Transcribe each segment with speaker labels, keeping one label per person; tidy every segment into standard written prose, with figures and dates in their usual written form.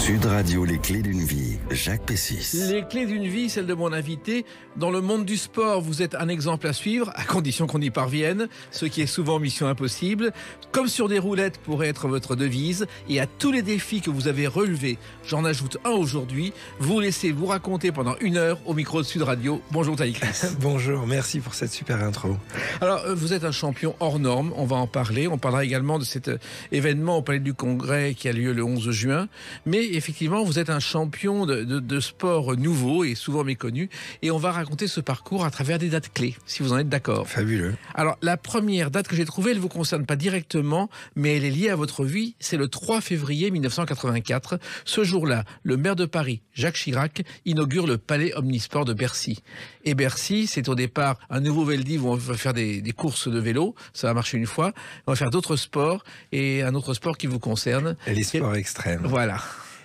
Speaker 1: Sud Radio, les clés d'une vie, Jacques Pessis.
Speaker 2: Les clés d'une vie, celle de mon invité. Dans le monde du sport, vous êtes un exemple à suivre, à condition qu'on y parvienne, ce qui est souvent mission impossible. Comme sur des roulettes pourrait être votre devise. Et à tous les défis que vous avez relevés, j'en ajoute un aujourd'hui, vous laissez vous raconter pendant 1 heure au micro de Sud Radio. Bonjour Taïk Chris.
Speaker 3: Bonjour, merci pour cette super intro.
Speaker 2: Alors, vous êtes un champion hors norme, on va en parler. On parlera également de cet événement au Palais du Congrès qui a lieu le 11 juin. Mais effectivement, vous êtes un champion de sport nouveau et souvent méconnu. Et on va raconter ce parcours à travers des dates clés, si vous en êtes d'accord.
Speaker 3: Fabuleux.
Speaker 2: Alors, la première date que j'ai trouvée, elle ne vous concerne pas directement, mais elle est liée à votre vie. C'est le 3 février 1984. Ce jour-là, le maire de Paris, Jacques Chirac, inaugure le Palais Omnisport de Bercy. Et Bercy, c'est au départ un nouveau Veldiv où on va faire des courses de vélo. Ça va marcher une fois. On va faire d'autres sports et un autre sport qui vous concerne.
Speaker 3: Les sports extrêmes.
Speaker 2: Voilà.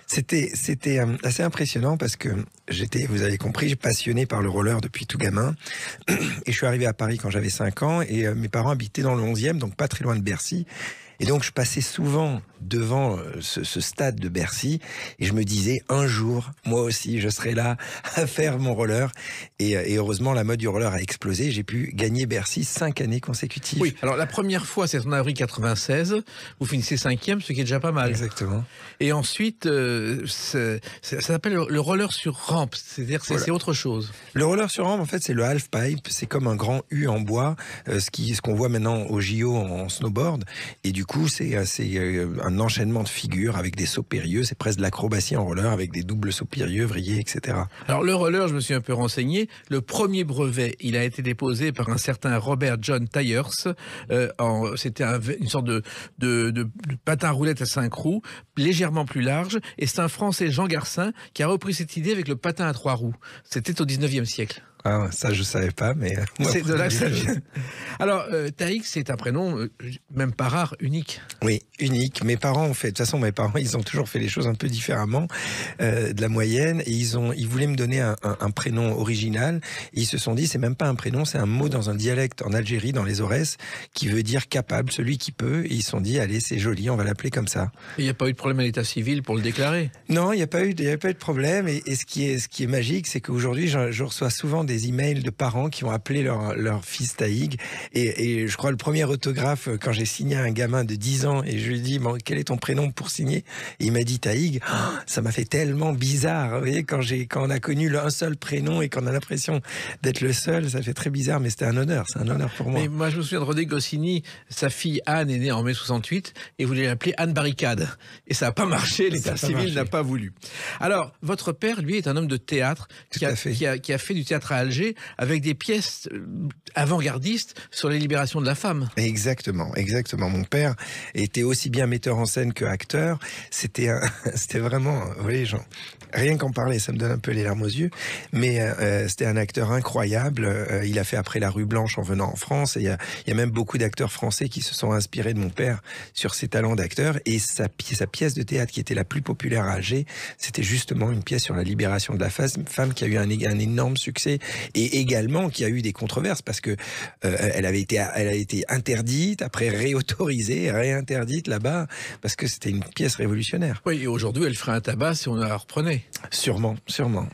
Speaker 3: C'était assez impressionnant parce que j'étais, vous avez compris, passionné par le roller depuis tout gamin. Et je suis arrivé à Paris quand j'avais 5 ans et mes parents habitaient dans le 11e, donc pas très loin de Bercy. Et donc je passais souvent devant ce stade de Bercy et je me disais un jour, moi aussi, je serai là à faire mon roller. Et heureusement, la mode du roller a explosé. J'ai pu gagner Bercy 5 années consécutives.
Speaker 2: Oui, alors la première fois, c'est en avril 96. Vous finissez 5e, ce qui est déjà pas mal.
Speaker 3: Exactement.
Speaker 2: Et ensuite, ça s'appelle le roller sur rampe, c'est-à-dire que c'est autre chose.
Speaker 3: Le roller sur rampe, en fait, c'est le half-pipe. C'est comme un grand U en bois, ce qu'on voit maintenant au JO en snowboard. Et du coup, c'est un enchaînement de figures avec des sauts périlleux. C'est presque de l'acrobatie en roller avec des doubles sauts périlleux, vrillés, etc.
Speaker 2: Alors, le roller, je me suis un peu renseigné. Le premier brevet, il a été déposé par un certain Robert John Tyers. C'était une sorte de patin à roulette à 5 roues, légèrement plus large. Et c'est un Français, Jean Garcin, qui a repris cette idée avec le patin à 3 roues. C'était au 19e siècle.
Speaker 3: Ah, ça je savais pas, mais
Speaker 2: c'est de là que ça vient. Alors, Taïk, c'est un prénom, même pas rare, unique.
Speaker 3: Oui, unique. Mes parents ont fait, de toute façon, mes parents, ils ont toujours fait les choses un peu différemment de la moyenne, et ils voulaient me donner un prénom original. Et ils se sont dit, c'est même pas un prénom, c'est un mot dans un dialecte en Algérie, dans les Aurès, qui veut dire capable, celui qui peut. Et ils se sont dit, allez, c'est joli, on va l'appeler comme ça.
Speaker 2: Il n'y a pas eu de problème à l'état civil pour le déclarer?
Speaker 3: Non, il n'y a pas eu de problème. Et ce qui est magique, c'est qu'aujourd'hui, je reçois souvent des emails de parents qui ont appelé leur fils Taïg. Et je crois le premier autographe, quand j'ai signé à un gamin de 10 ans, et je lui ai dit, bon, quel est ton prénom pour signer? Et il m'a dit Taïg. Oh, ça m'a fait tellement bizarre. Vous voyez, quand on a connu un seul prénom et qu'on a l'impression d'être le seul, ça fait très bizarre, mais c'était un honneur. C'est un honneur pour moi.
Speaker 2: Mais moi, je me souviens de René Goscinny, sa fille Anne est née en mai 68, et voulait l'appeler Anne Barricade. Et ça n'a pas marché, l'état civil n'a pas voulu. Alors, votre père, lui, est un homme de théâtre qui a fait du théâtre à Alger avec des pièces avant-gardistes sur les libérations de la femme.
Speaker 3: Exactement. Mon père était aussi bien metteur en scène que acteur. C'était vraiment, vous voyez, rien qu'en parler, ça me donne un peu les larmes aux yeux. Mais c'était un acteur incroyable. Il a fait après La Rue Blanche en venant en France. Et il y a même beaucoup d'acteurs français qui se sont inspirés de mon père sur ses talents d'acteur. Et sa pièce de théâtre qui était la plus populaire à Alger, c'était justement une pièce sur la libération de la femme qui a eu un énorme succès et également qui a eu des controverses parce que elle a été interdite, après réinterdite là-bas parce que c'était une pièce révolutionnaire.
Speaker 2: Oui, et aujourd'hui, elle ferait un tabac si on la reprenait.
Speaker 3: Sûrement.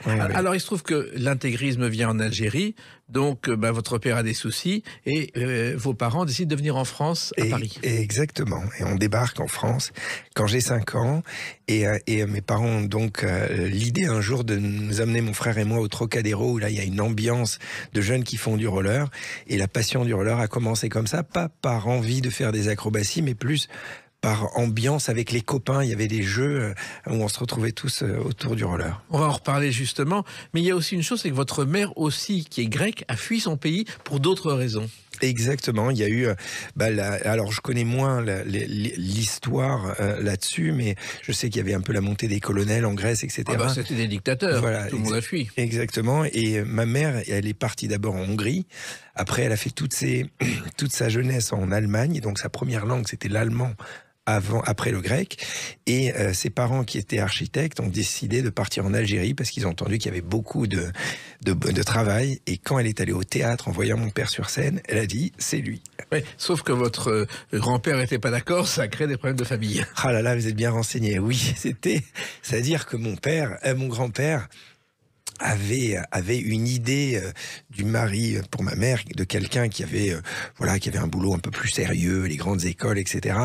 Speaker 3: Oui,
Speaker 2: alors, il se trouve que l'intégrisme vient en Algérie, donc votre père a des soucis et vos parents décident de venir en France, à Paris.
Speaker 3: Exactement. Et on débarque en France quand j'ai 5 ans et mes parents ont donc l'idée un jour de nous amener, mon frère et moi, au Trocadéro où là, il y a une ambiance de jeunes qui font du roller. Et la passion du roller a commencé comme ça, pas par envie de faire des acrobaties, mais plus par ambiance avec les copains. Il y avait des jeux où on se retrouvait tous autour du roller.
Speaker 2: On va en reparler justement, mais il y a aussi une chose, c'est que votre mère aussi, qui est grecque, a fui son pays pour d'autres raisons.
Speaker 3: Exactement, il y a eu, alors je connais moins l'histoire là-dessus, mais je sais qu'il y avait un peu la montée des colonels en Grèce, etc.
Speaker 2: C'était des dictateurs, voilà, tout le monde a fui.
Speaker 3: Exactement, et ma mère, elle est partie d'abord en Hongrie, après elle a fait toute sa jeunesse en Allemagne, et donc sa première langue c'était l'allemand après le grec. Et ses parents, qui étaient architectes, ont décidé de partir en Algérie parce qu'ils ont entendu qu'il y avait beaucoup de travail. Et quand elle est allée au théâtre en voyant mon père sur scène, elle a dit « c'est lui ».
Speaker 2: Ouais, sauf que votre grand-père n'était pas d'accord, ça a créé des problèmes de famille.
Speaker 3: Ah là là, vous êtes bien renseigné. Oui, c'est-à-dire que mon grand-père avait une idée du mari pour ma mère, de quelqu'un qui avait un boulot un peu plus sérieux, les grandes écoles, etc.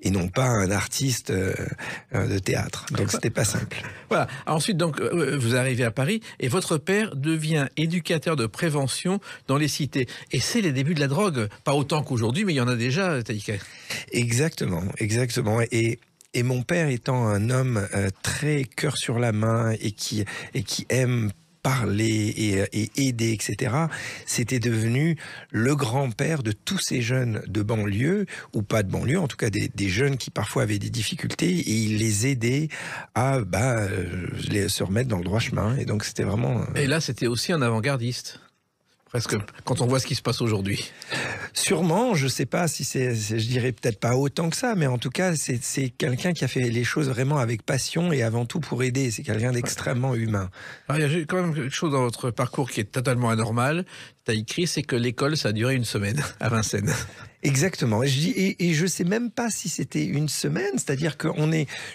Speaker 3: et non pas un artiste de théâtre. Donc c'était pas simple.
Speaker 2: Voilà. Ensuite, donc, vous arrivez à Paris et votre père devient éducateur de prévention dans les cités. Et c'est les débuts de la drogue. Pas autant qu'aujourd'hui, mais il y en a déjà, Taïka.
Speaker 3: Exactement. Et mon père étant un homme très cœur sur la main et qui aime parler et aider, etc., c'était devenu le grand-père de tous ces jeunes de banlieue, ou pas de banlieue, en tout cas des jeunes qui parfois avaient des difficultés, et il les aidait à se remettre dans le droit chemin. Et donc c'était vraiment...
Speaker 2: Et là, c'était aussi un avant-gardiste. Presque, quand on voit ce qui se passe aujourd'hui.
Speaker 3: Sûrement, je sais pas si je dirais peut-être pas autant que ça, mais en tout cas, c'est quelqu'un qui a fait les choses vraiment avec passion et avant tout pour aider. C'est quelqu'un d'extrêmement humain. Alors,
Speaker 2: il y a quand même quelque chose dans votre parcours qui est totalement anormal. Tu as écrit, c'est que l'école, ça a duré une semaine à Vincennes.
Speaker 3: Exactement. Et je sais même pas si c'était une semaine, c'est-à-dire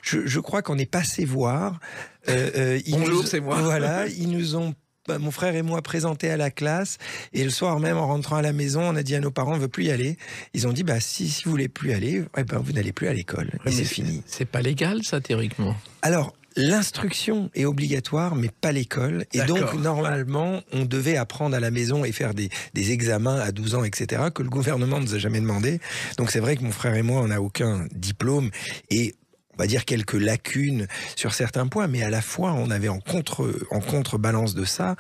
Speaker 3: je crois qu'on est passé voir.
Speaker 2: Bonjour, c'est moi.
Speaker 3: Voilà, ils nous ont mon frère et moi présentés à la classe, et le soir même en rentrant à la maison, on a dit à nos parents on veut plus y aller. Ils ont dit si vous voulez plus aller, vous n'allez plus à l'école. Et c'est fini.
Speaker 2: C'est pas légal ça théoriquement.
Speaker 3: Alors l'instruction est obligatoire, mais pas l'école. Et donc, normalement, on devait apprendre à la maison et faire des examens à 12 ans, etc., que le gouvernement ne nous a jamais demandé. Donc, c'est vrai que mon frère et moi, on n'a aucun diplôme et on va dire quelques lacunes sur certains points, mais à la fois, on avait en contrebalance de ça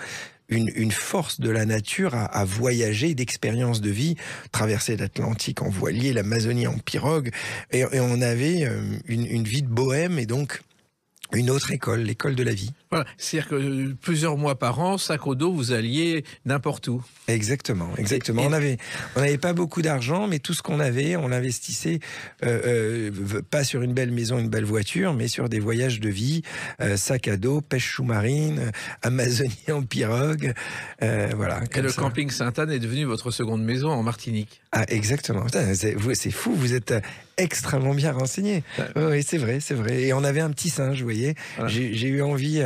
Speaker 3: une force de la nature à voyager, d'expériences de vie, traverser l'Atlantique en voilier, l'Amazonie en pirogue, et on avait une vie de bohème, et donc une autre école, l'école de la vie.
Speaker 2: Voilà, c'est-à-dire que plusieurs mois par an, sac au dos, vous alliez n'importe où.
Speaker 3: Exactement. On n'avait pas beaucoup d'argent, mais tout ce qu'on avait, on l'investissait pas sur une belle maison, une belle voiture, mais sur des voyages de vie, sac à dos, pêche sous-marine, Amazonie en pirogue, voilà.
Speaker 2: Et le camping Sainte-Anne est devenu votre seconde maison en Martinique.
Speaker 3: Ah, exactement. C'est fou, vous êtes extrêmement bien renseigné. Oui, c'est vrai. Et on avait un petit singe, vous voyez. Voilà. J'ai eu envie,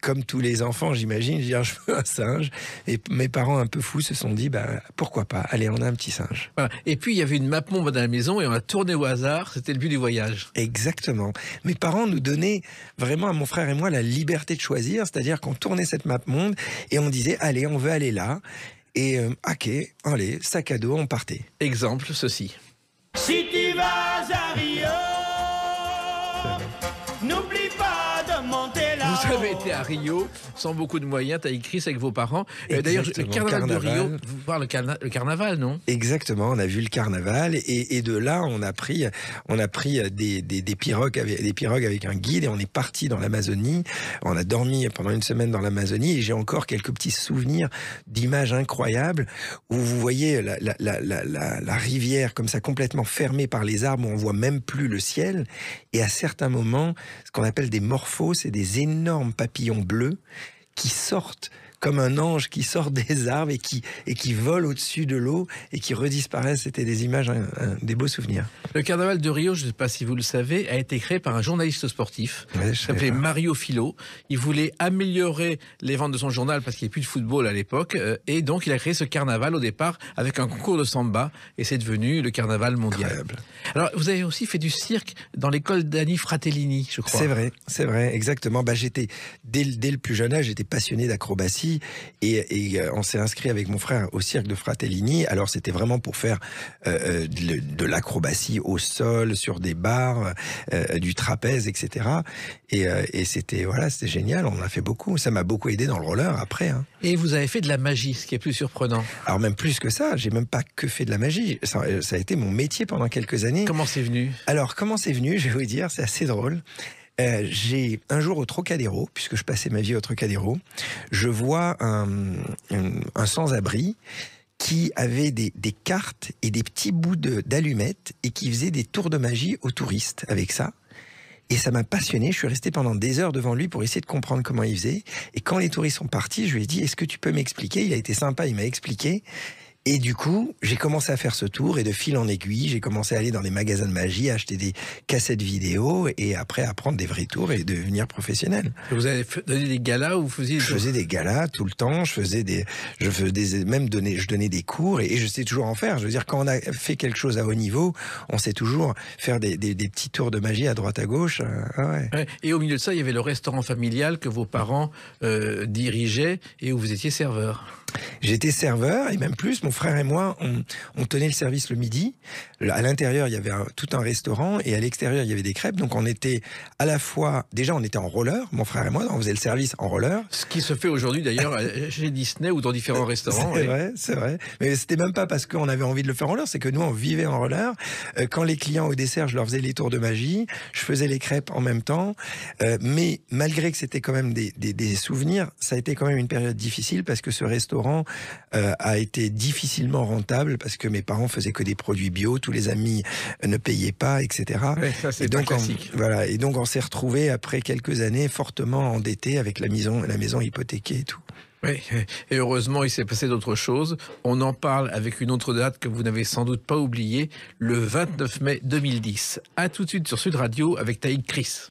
Speaker 3: comme tous les enfants, j'imagine, je veux un singe. Et mes parents, un peu fous, se sont dit, pourquoi pas, allez, on a un petit singe.
Speaker 2: Voilà. Et puis, il y avait une map monde dans la maison et on a tourné au hasard. C'était le but du voyage.
Speaker 3: Exactement. Mes parents nous donnaient vraiment, à mon frère et moi, la liberté de choisir. C'est-à-dire qu'on tournait cette map monde et on disait, allez, on veut aller là. Et ok, allez, sac à dos, on partait.
Speaker 2: Exemple, ceci.
Speaker 4: Si tu vas à Rio, n'oublie pas de monter là.
Speaker 2: Vous avez été à Rio sans beaucoup de moyens, tu as écrit ça avec vos parents. D'ailleurs, le carnaval de Rio, vous voir le carnaval, non?
Speaker 3: Exactement, on a vu le carnaval et de là, on a pris des pirogues avec un guide et on est parti dans l'Amazonie. On a dormi pendant une semaine dans l'Amazonie et j'ai encore quelques petits souvenirs d'images incroyables où vous voyez la rivière comme ça complètement fermée par les arbres où on voit même plus le ciel et à certains moments, ce qu'on appelle des morphos, c'est des énormes papillons bleus qui sortent comme un ange qui sort des arbres et qui vole au-dessus de l'eau et qui redisparaissent. C'était des images, des beaux souvenirs.
Speaker 2: Le carnaval de Rio, je ne sais pas si vous le savez, a été créé par un journaliste sportif qui s'appelait Mario Filo. Il voulait améliorer les ventes de son journal parce qu'il n'y avait plus de football à l'époque. Et donc, il a créé ce carnaval au départ avec un concours de samba et c'est devenu le carnaval mondial. Incroyable. Alors, vous avez aussi fait du cirque dans l'école d'Annie Fratellini, je crois.
Speaker 3: C'est vrai, exactement. J'étais, dès le plus jeune âge, j'étais passionné d'acrobatie. Et on s'est inscrit avec mon frère au cirque de Fratellini. Alors c'était vraiment pour faire de l'acrobatie au sol, sur des barres, du trapèze, etc. Et c'était génial. On a fait beaucoup. Ça m'a beaucoup aidé dans le roller après. Hein.
Speaker 2: Et vous avez fait de la magie, ce qui est plus surprenant.
Speaker 3: Alors même plus que ça, j'ai même pas que fait de la magie. Ça a été mon métier pendant quelques années.
Speaker 2: Comment c'est venu?
Speaker 3: Alors comment c'est venu? Je vais vous dire, c'est assez drôle. J'ai un jour au Trocadéro, puisque je passais ma vie au Trocadéro, je vois un sans-abri qui avait des cartes et des petits bouts d'allumettes et qui faisait des tours de magie aux touristes avec ça. Et ça m'a passionné, je suis resté pendant des heures devant lui pour essayer de comprendre comment il faisait. Et quand les touristes sont partis, je lui ai dit, est-ce que tu peux m'expliquer? Il a été sympa, il m'a expliqué. Et du coup, j'ai commencé à faire ce tour et de fil en aiguille, j'ai commencé à aller dans des magasins de magie, à acheter des cassettes vidéo et après à prendre des vrais tours et devenir professionnel.
Speaker 2: Vous avez donné des galas où vous faisiez...
Speaker 3: Je faisais des galas tout le temps, je donnais des cours et je sais toujours en faire. Je veux dire, quand on a fait quelque chose à haut niveau, on sait toujours faire des petits tours de magie à droite à gauche. Ouais.
Speaker 2: Ouais. Et au milieu de ça, il y avait le restaurant familial que vos parents dirigeaient et où vous étiez serveur.
Speaker 3: J'étais serveur et même plus, mon frère et moi, on tenait le service le midi. À l'intérieur, il y avait tout un restaurant et à l'extérieur, il y avait des crêpes. Donc on était à la fois, déjà on était en roller, mon frère et moi, on faisait le service en roller.
Speaker 2: Ce qui se fait aujourd'hui d'ailleurs chez Disney ou dans différents restaurants.
Speaker 3: C'est vrai. Mais c'était même pas parce qu'on avait envie de le faire en roller, c'est que nous on vivait en roller. Quand les clients au dessert, je leur faisais les tours de magie, je faisais les crêpes en même temps. Mais malgré que c'était quand même des souvenirs, ça a été quand même une période difficile parce que ce restaurant a été difficilement rentable parce que mes parents faisaient que des produits bio, tous les amis ne payaient pas, etc.
Speaker 2: Ouais, ça, c'est
Speaker 3: donc
Speaker 2: classique.
Speaker 3: Voilà, et donc on s'est retrouvés après quelques années fortement endettés avec la maison hypothéquée et tout.
Speaker 2: Oui, et heureusement, il s'est passé d'autres choses. On en parle avec une autre date que vous n'avez sans doute pas oubliée, le 29 mai 2010. À tout de suite sur Sud Radio avec Taïk Chris.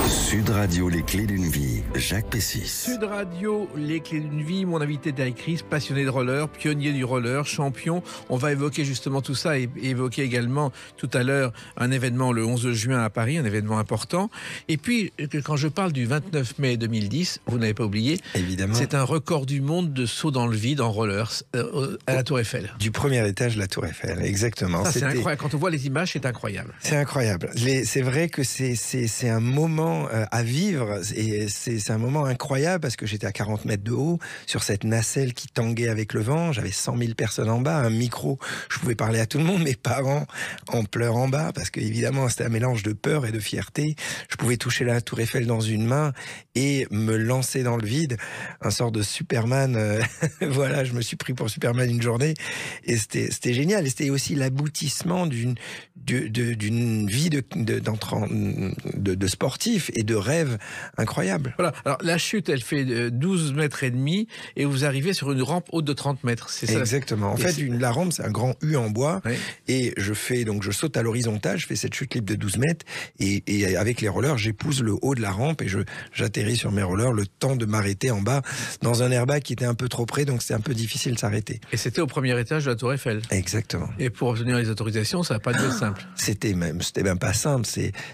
Speaker 1: Sud Radio, les clés d'une vie, Jacques Pessis.
Speaker 2: Sud Radio, les clés d'une vie, mon invité Taïk Chris, passionné de roller, pionnier du roller, champion. On va évoquer justement tout ça et évoquer également tout à l'heure un événement le 11 juin à Paris, un événement important. Et puis, quand je parle du 29 mai 2010, vous n'avez pas oublié,
Speaker 3: évidemment,
Speaker 2: c'est un record du monde de saut dans le vide en rollers à la Tour Eiffel.
Speaker 3: Du premier étage de la Tour Eiffel, exactement.
Speaker 2: Ça, c'est incroyable. Quand on voit les images, c'est incroyable.
Speaker 3: C'est incroyable. C'est vrai que c'est un moment à vivre et c'est un moment incroyable parce que j'étais à 40 mètres de haut sur cette nacelle qui tanguait avec le vent. J'avais 100 000 personnes en bas, un micro. Je pouvais parler à tout le monde. Mes parents en pleurent en bas parce qu'évidemment, c'était un mélange de peur et de fierté. Je pouvais toucher la Tour Eiffel dans une main et me lancer dans le vide. Un sort de Superman. Voilà, je me suis pris pour Superman une journée et c'était génial. Et c'était aussi l'aboutissement d'une vie de sportif et de rêve incroyable.
Speaker 2: Voilà. Alors la chute, elle fait 12 mètres et demi et vous arrivez sur une rampe haute de 30 mètres. C'est ça.
Speaker 3: Exactement. En fait, la rampe, c'est un grand U en bois.
Speaker 2: Oui.
Speaker 3: Et je saute à l'horizontale, je fais cette chute libre de 12 mètres et avec les rollers, j'épouse le haut de la rampe et j'atterris sur mes rollers le temps de m'arrêter en bas dans un airbag qui était un peu trop près, donc c'était un peu difficile de s'arrêter.
Speaker 2: Et c'était au premier étage de la Tour Eiffel.
Speaker 3: Exactement.
Speaker 2: Et pour obtenir les autorisations, ça n'a pas dû être simple.
Speaker 3: C'était même pas simple,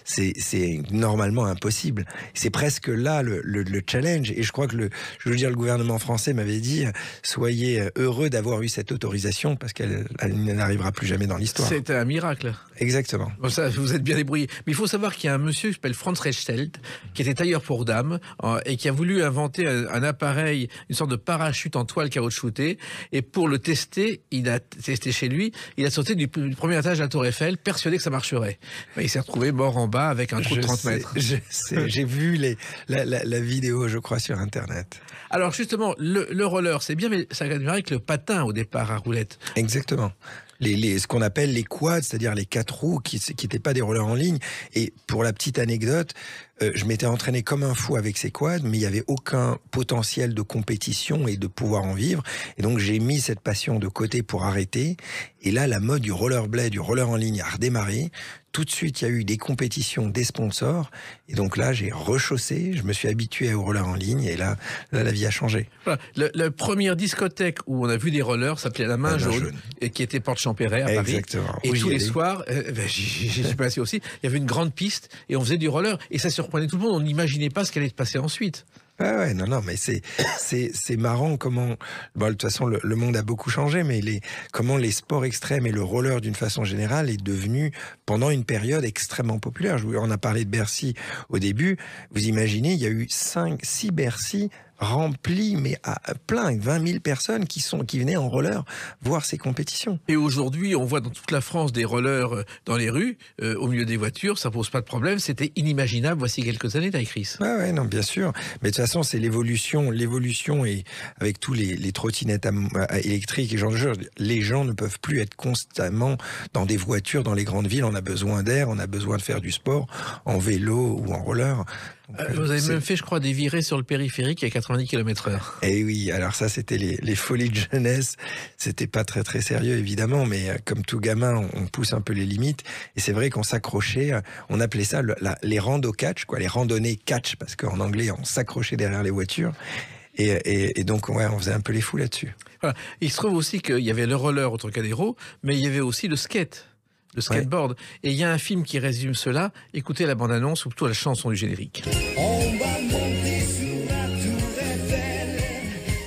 Speaker 3: c'est normalement impossible. C'est presque là le challenge. Et je crois que le gouvernement français m'avait dit soyez heureux d'avoir eu cette autorisation parce qu'elle n'arrivera plus jamais dans l'histoire.
Speaker 2: C'était un miracle.
Speaker 3: Exactement.
Speaker 2: Bon, ça, vous êtes bien débrouillé. Mais il faut savoir qu'il y a un monsieur qui s'appelle Franz Rechstedt, qui était tailleur pour dames et qui a voulu inventer un appareil, une sorte de parachute en toile caoutchoutée. Et pour le tester, il a testé chez lui. Il a sauté du premier étage de la Tour Eiffel, persuadé que ça marcherait. Il s'est retrouvé mort en bas avec un trou de 30 mètres.
Speaker 3: Je sais, j'ai vu la vidéo, je crois, sur Internet.
Speaker 2: Alors justement, le roller, c'est bien, mais ça a démarré avec le patin au départ à roulettes.
Speaker 3: Exactement. Ce qu'on appelle les quads, c'est-à-dire les 4 roues qui n'étaient pas des rollers en ligne. Et pour la petite anecdote, je m'étais entraîné comme un fou avec ces quads, mais il n'y avait aucun potentiel de compétition et de pouvoir en vivre. Et donc j'ai mis cette passion de côté pour arrêter. Et là, la mode du rollerblade, du roller en ligne a redémarré. Tout de suite, il y a eu des compétitions, des sponsors. Et donc là, j'ai rechaussé, je me suis habitué au roller en ligne. Et là la vie a changé.
Speaker 2: Voilà. La première discothèque où on a vu des rollers s'appelait La Main Jaune, et qui était porte Champéret à Paris.
Speaker 3: Exactement.
Speaker 2: Et
Speaker 3: oui,
Speaker 2: tous les soirs, j'y suis passé aussi, il y avait une grande piste et on faisait du roller. Et ça surprenait tout le monde, on n'imaginait pas ce qu'allait se passer ensuite.
Speaker 3: Ouais, non, mais c'est marrant comment, de toute façon, le monde a beaucoup changé, mais comment les sports extrêmes et le roller d'une façon générale est devenu, pendant une période extrêmement populaire. On a parlé de Bercy au début. Vous imaginez, il y a eu 6 Bercy rempli, mais à plein, 20 000 personnes qui venaient en roller voir ces compétitions.
Speaker 2: Et aujourd'hui, on voit dans toute la France des rollers dans les rues, au milieu des voitures, ça pose pas de problème. C'était inimaginable voici quelques années, Chris.
Speaker 3: Ouais, non, bien sûr. Mais de toute façon, c'est l'évolution et avec tous les trottinettes électriques et genre de choses, les gens ne peuvent plus être constamment dans des voitures dans les grandes villes. On a besoin d'air, on a besoin de faire du sport en vélo ou en roller.
Speaker 2: Vous avez même fait, je crois, des virées sur le périphérique à 90 km/h.
Speaker 3: Eh oui, alors ça, c'était les folies de jeunesse. C'était pas très très sérieux, évidemment, mais comme tout gamin, on pousse un peu les limites. Et c'est vrai qu'on s'accrochait, on appelait ça les rando catch, quoi, les randonnées catch, parce qu'en anglais, on s'accrochait derrière les voitures. Et donc, ouais, on faisait un peu les fous là-dessus.
Speaker 2: Voilà. Il se trouve aussi qu'il y avait le roller au Trocadéro, mais il y avait aussi le skate. Le skateboard. Ouais. Et il y a un film qui résume cela. Écoutez la bande-annonce ou plutôt la chanson du générique.
Speaker 5: On va monter sur la tour Eiffel,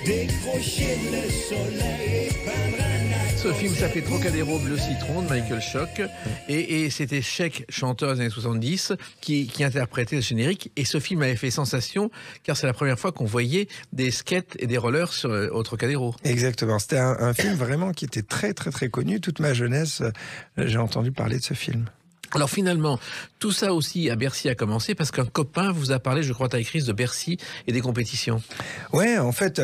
Speaker 5: décrocher le soleil, peindre un
Speaker 2: Ce film s'appelait Trocadéro Bleu Citron de Michael Schock. Et c'était Sheik, chanteur des années 70, qui interprétait le générique. Et ce film avait fait sensation, car c'est la première fois qu'on voyait des skates et des rollers au Trocadéro.
Speaker 3: Exactement. C'était un film vraiment qui était très, très, très connu. Toute ma jeunesse, j'ai entendu parler de ce film.
Speaker 2: Alors finalement, tout ça aussi à Bercy a commencé parce qu'un copain vous a parlé, je crois, Chris, de Bercy et des compétitions.
Speaker 3: Ouais, en fait,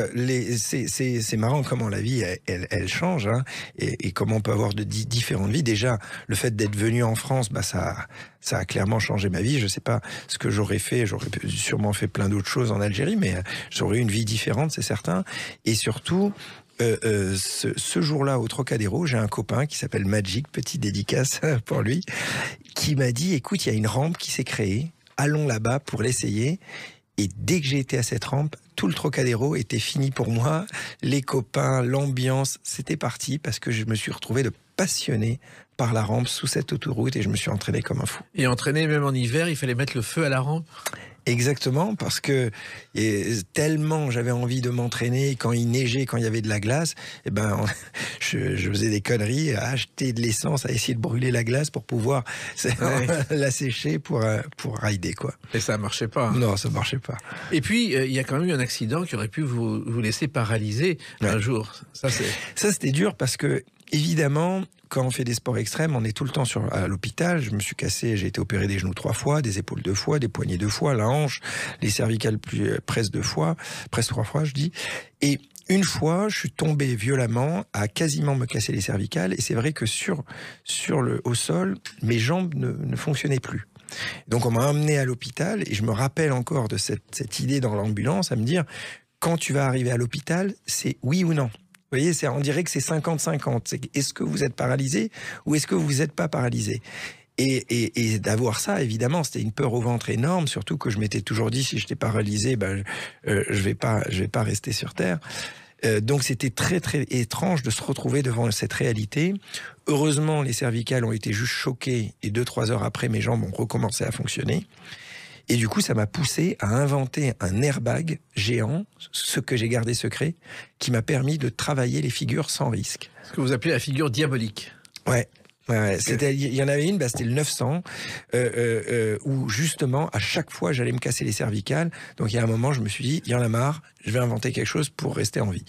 Speaker 3: c'est marrant comment la vie, elle change, hein, et comment on peut avoir de différentes vies. Déjà, le fait d'être venu en France, bah ça a clairement changé ma vie. Je sais pas ce que j'aurais fait. J'aurais sûrement fait plein d'autres choses en Algérie, mais j'aurais eu une vie différente, c'est certain. Et surtout, ce jour-là au Trocadéro, j'ai un copain qui s'appelle Magic, petite dédicace pour lui, qui m'a dit, écoute, il y a une rampe qui s'est créée, allons là-bas pour l'essayer. Et dès que j'ai été à cette rampe, tout le Trocadéro était fini pour moi. Les copains, l'ambiance, c'était parti parce que je me suis retrouvé de passionné par la rampe sous cette autoroute et je me suis entraîné comme un fou.
Speaker 2: Et entraîné même en hiver, il fallait mettre le feu à la rampe?
Speaker 3: Exactement, parce que tellement j'avais envie de m'entraîner, quand il neigeait, quand il y avait de la glace, eh ben, je faisais des conneries, à acheter de l'essence, à essayer de brûler la glace pour pouvoir la sécher pour rider, quoi.
Speaker 2: Et ça marchait pas.
Speaker 3: Non, ça marchait pas.
Speaker 2: Et puis, il y a quand même eu un accident qui aurait pu vous laisser paralysé un jour. Ça,
Speaker 3: c'était dur parce que, évidemment, quand on fait des sports extrêmes, on est tout le temps à l'hôpital. Je me suis cassé, j'ai été opéré des genoux 3 fois, des épaules 2 fois, des poignets 2 fois, la hanche, les cervicales presque 2 fois, presque 3 fois, je dis. Et une fois, je suis tombé violemment, à quasiment me casser les cervicales. Et c'est vrai que au sol, mes jambes ne fonctionnaient plus. Donc on m'a emmené à l'hôpital et je me rappelle encore de cette idée dans l'ambulance à me dire, quand tu vas arriver à l'hôpital, c'est oui ou non. Vous voyez, on dirait que c'est 50-50. Est-ce que vous êtes paralysé ou est-ce que vous n'êtes pas paralysé ? Et d'avoir ça, évidemment, c'était une peur au ventre énorme, surtout que je m'étais toujours dit, si j'étais paralysé, je vais pas rester sur Terre. Donc c'était très très étrange de se retrouver devant cette réalité. Heureusement, les cervicales ont été juste choquées et 2-3 heures après, mes jambes ont recommencé à fonctionner. Et du coup, ça m'a poussé à inventer un airbag géant, ce que j'ai gardé secret, qui m'a permis de travailler les figures sans risque.
Speaker 2: Ce que vous appelez la figure diabolique.
Speaker 3: Ouais. Il y en avait une, c'était le 900, où justement, à chaque fois, j'allais me casser les cervicales. Donc il y a un moment, je me suis dit, il y en a marre, je vais inventer quelque chose pour rester en vie.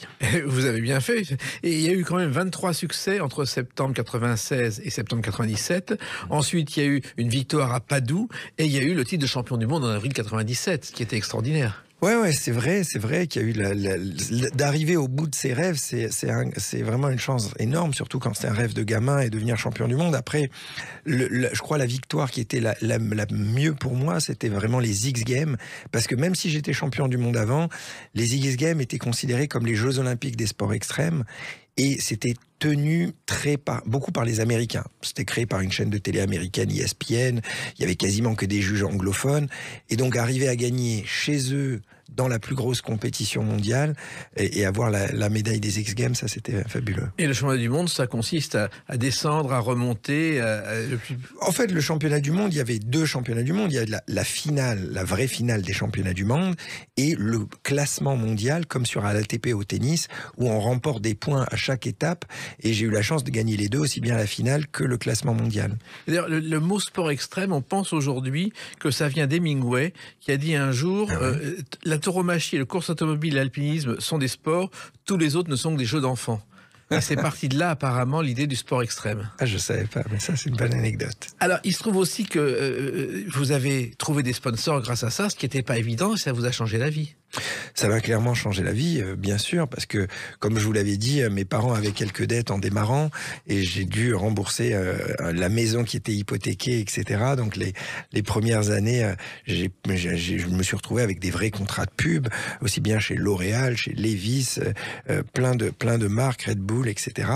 Speaker 2: Vous avez bien fait. Et il y a eu quand même 23 succès entre septembre 96 et septembre 97. Ensuite, il y a eu une victoire à Padoue et il y a eu le titre de champion du monde en avril 97, ce qui était extraordinaire.
Speaker 3: Ouais, c'est vrai qu'il y a eu d'arriver au bout de ses rêves, c'est vraiment une chance énorme, surtout quand c'est un rêve de gamin et devenir champion du monde. Après, je crois la victoire qui était la mieux pour moi, c'était vraiment les X Games, parce que même si j'étais champion du monde avant, les X Games étaient considérés comme les Jeux Olympiques des sports extrêmes. Et c'était tenu beaucoup par les Américains. C'était créé par une chaîne de télé américaine, ESPN. Il y avait quasiment que des juges anglophones. Et donc, arriver à gagner chez eux, dans la plus grosse compétition mondiale, et avoir la médaille des X Games, ça, c'était fabuleux.
Speaker 2: Et le championnat du monde, ça consiste à descendre, à remonter
Speaker 3: En fait, le championnat du monde, il y avait 2 championnats du monde. Il y a la finale, la vraie finale des championnats du monde, et le classement mondial, comme sur l'ATP au tennis, où on remporte des points à chaque étape. Et j'ai eu la chance de gagner les 2, aussi bien la finale que le classement mondial.
Speaker 2: D'ailleurs, le mot sport extrême, on pense aujourd'hui que ça vient d'Hemingway, qui a dit un jour, la tauromachie, le course automobile et l'alpinisme sont des sports, tous les autres ne sont que des jeux d'enfants. Et c'est parti de là, apparemment, l'idée du sport extrême.
Speaker 3: Ah, je savais pas, mais ça, c'est une bonne anecdote.
Speaker 2: Alors, il se trouve aussi que vous avez trouvé des sponsors grâce à ça, ce qui n'était pas évident, et ça vous a changé la vie.
Speaker 3: Ça m'a clairement changé la vie, bien sûr, parce que, comme je vous l'avais dit, mes parents avaient quelques dettes en démarrant, et j'ai dû rembourser la maison qui était hypothéquée, etc. Donc, les premières années, je me suis retrouvé avec des vrais contrats de pub, aussi bien chez L'Oréal, chez Levi's, plein de marques, Red Bull, etc.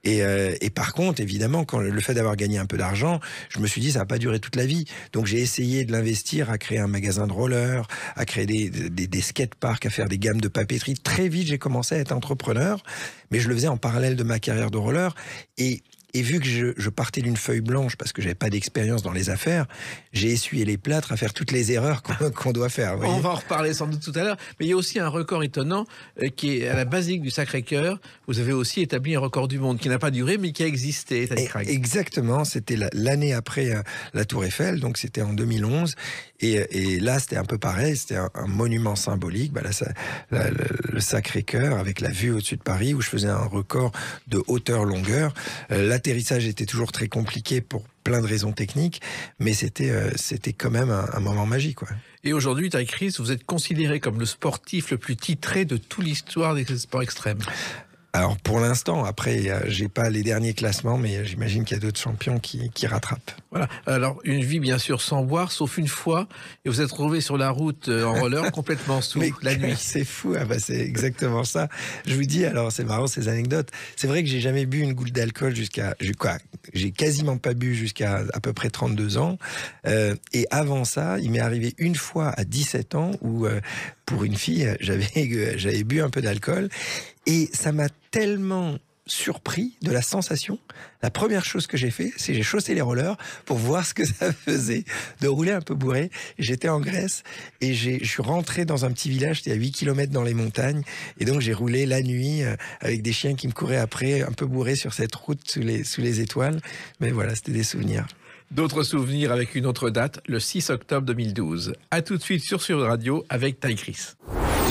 Speaker 3: Et par contre, évidemment, quand le fait d'avoir gagné un peu d'argent, je me suis dit ça va pas durer toute la vie. Donc j'ai essayé de l'investir à créer un magasin de rollers, à créer des skateparks, à faire des gammes de papeterie. Très vite, j'ai commencé à être entrepreneur, mais je le faisais en parallèle de ma carrière de roller. Et vu que je partais d'une feuille blanche parce que j'avais pas d'expérience dans les affaires, j'ai essuyé les plâtres à faire toutes les erreurs qu'on doit faire.
Speaker 2: On va en reparler sans doute tout à l'heure, mais il y a aussi un record étonnant qui est à la basilique du Sacré-Cœur. Vous avez aussi établi un record du monde qui n'a pas duré mais qui a existé.
Speaker 3: Exactement, c'était l'année après la Tour Eiffel, donc c'était en 2011. Et là, c'était un peu pareil, c'était un monument symbolique, le Sacré-Cœur avec la vue au-dessus de Paris où je faisais un record de hauteur-longueur. L'atterrissage était toujours très compliqué pour plein de raisons techniques, mais c'était quand même un moment magique, quoi.
Speaker 2: Et aujourd'hui, Ty Chris, vous êtes considéré comme le sportif le plus titré de toute l'histoire des sports extrêmes.
Speaker 3: Alors pour l'instant, après, j'ai pas les derniers classements, mais j'imagine qu'il y a d'autres champions qui rattrapent.
Speaker 2: Voilà. Alors une vie bien sûr sans boire, sauf une fois, et vous êtes retrouvé sur la route en roller complètement sous la nuit.
Speaker 3: C'est fou, c'est exactement ça. Je vous dis, alors c'est marrant ces anecdotes. C'est vrai que j'ai jamais bu une goutte d'alcool j'ai quasiment pas bu jusqu'à à peu près 32 ans. Et avant ça, il m'est arrivé une fois à 17 ans où pour une fille, j'avais bu un peu d'alcool. Et ça m'a tellement surpris de la sensation. La première chose que j'ai fait, c'est j'ai chaussé les rollers pour voir ce que ça faisait de rouler un peu bourré. J'étais en Grèce et je suis rentré dans un petit village, c'était à 8 km dans les montagnes. Et donc j'ai roulé la nuit avec des chiens qui me couraient après, un peu bourré sur cette route sous les étoiles. Mais voilà, c'était des souvenirs.
Speaker 2: D'autres souvenirs avec une autre date, le 6 octobre 2012. A tout de suite sur Sud Radio avec Ty Chris.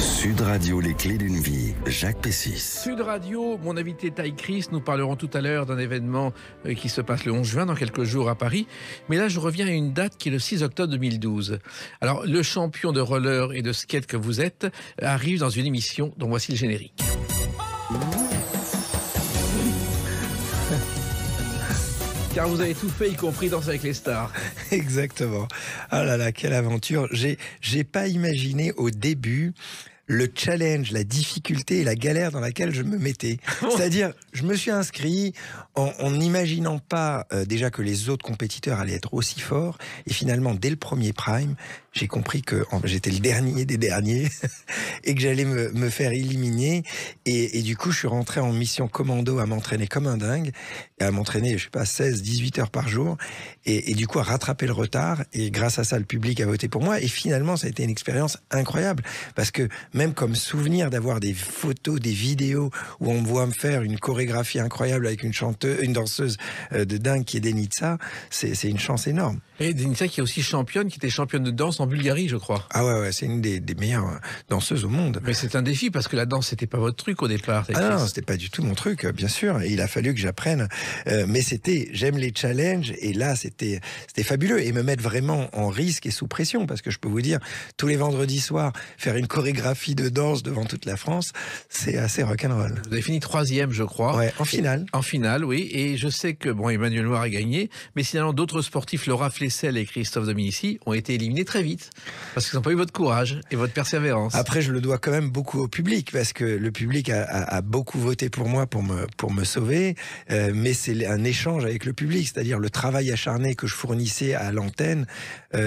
Speaker 1: Sud Radio, les clés d'une vie, Jacques Pessis.
Speaker 2: Sud Radio, mon invité Ty Chris, nous parlerons tout à l'heure d'un événement qui se passe le 11 juin, dans quelques jours à Paris. Mais là, je reviens à une date qui est le 6 octobre 2012. Alors, le champion de roller et de skate que vous êtes arrive dans une émission dont voici le générique. Car vous avez tout fait, y compris Danser avec les stars.
Speaker 3: Exactement. Ah là là, quelle aventure. J'ai pas imaginé au début le challenge, la difficulté et la galère dans laquelle je me mettais. C'est-à-dire, je me suis inscrit en n'imaginant pas déjà que les autres compétiteurs allaient être aussi forts. Et finalement, dès le premier prime, j'ai compris que j'étais le dernier des derniers et que j'allais me faire éliminer. Et du coup, je suis rentré en mission commando à m'entraîner comme un dingue, et à m'entraîner, je sais pas, 16, 18 heures par jour, et du coup à rattraper le retard. Et grâce à ça, le public a voté pour moi. Et finalement, ça a été une expérience incroyable, parce que même comme souvenir d'avoir des photos, des vidéos où on me voit me faire une chorégraphie incroyable avec une danseuse de dingue qui est Denitsa, c'est une chance énorme.
Speaker 2: Et Denitsa qui est aussi championne, qui était championne de danse en Bulgarie, je crois.
Speaker 3: Ah ouais, c'est une des meilleures danseuses au monde.
Speaker 2: Mais c'est un défi, parce que la danse, c'était pas votre truc au départ.
Speaker 3: Ah non, c'était pas du tout mon truc, bien sûr. Et il a fallu que j'apprenne. Mais j'aime les challenges, et là, c'était fabuleux. Et me mettre vraiment en risque et sous pression, parce que je peux vous dire, tous les vendredis soirs, faire une chorégraphie de danse devant toute la France, c'est assez rock'n'roll.
Speaker 2: Vous avez fini 3e, je crois.
Speaker 3: Ouais, en finale.
Speaker 2: En finale, oui. Et je sais que, Emmanuel Noir a gagné, mais finalement, d'autres sportifs, Laura Flessel et Christophe Dominici, ont été éliminés très vite, parce qu'ils n'ont pas eu votre courage et votre persévérance.
Speaker 3: Après, je le dois quand même beaucoup au public, parce que le public a beaucoup voté pour moi pour me sauver, mais c'est un échange avec le public, c'est-à-dire le travail acharné que je fournissais à l'antenne,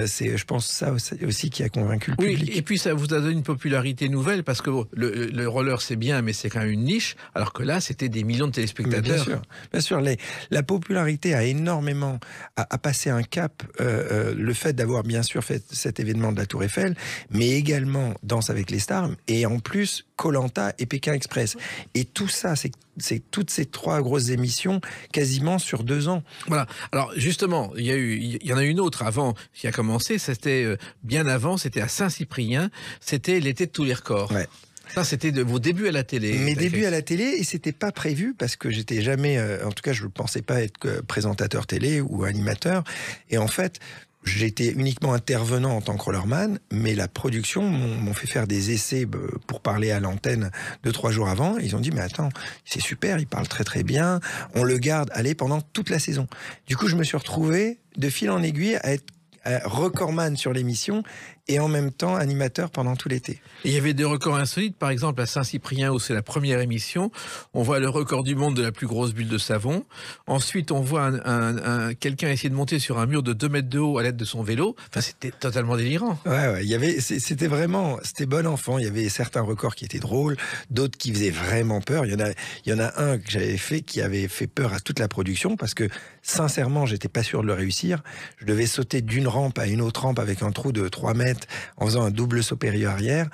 Speaker 3: c'est, je pense, ça aussi qui a convaincu le public.
Speaker 2: Oui, et puis ça vous a donné une popularité nouvelle, parce que le roller c'est bien, mais c'est quand même une niche, alors que là c'était des millions de téléspectateurs.
Speaker 3: Bien sûr, la popularité a énormément a passé un cap. Le fait d'avoir bien sûr fait cet événement de la Tour Eiffel, mais également Danse avec les stars, et en plus Koh-Lanta et Pékin Express. Et tout ça, c'est toutes ces 3 grosses émissions quasiment sur 2 ans.
Speaker 2: Voilà. Alors justement, il y en a une autre avant qui a commencé, c'était bien avant, c'était à Saint-Cyprien, c'était l'été de tous les records.
Speaker 3: Ouais.
Speaker 2: Ça, c'était de vos débuts à la télé.
Speaker 3: Mes débuts à la télé, et c'était pas prévu parce que j'étais jamais, en tout cas, je ne pensais pas être présentateur télé ou animateur. Et en fait, j'étais uniquement intervenant en tant que rollerman, mais la production m'ont fait faire des essais pour parler à l'antenne 2-3 jours avant. Ils ont dit, mais attends, c'est super, il parle très très bien, on le garde, allez, pendant toute la saison. Du coup, je me suis retrouvé de fil en aiguille à être recordman sur l'émission et en même temps animateur pendant tout l'été.
Speaker 2: Et il y avait des records insolites, par exemple à Saint-Cyprien où c'est la première émission, on voit le record du monde de la plus grosse bulle de savon. Ensuite, on voit quelqu'un essayer de monter sur un mur de 2 mètres de haut à l'aide de son vélo. Enfin, c'était totalement délirant.
Speaker 3: Ouais, c'était bon enfant. Il y avait certains records qui étaient drôles, d'autres qui faisaient vraiment peur. Il y en a un que j'avais fait qui avait fait peur à toute la production parce que sincèrement, j'étais pas sûr de le réussir. Je devais sauter d'une rampe à une autre rampe avec un trou de 3 mètres en faisant un double saut périlleux-arrière.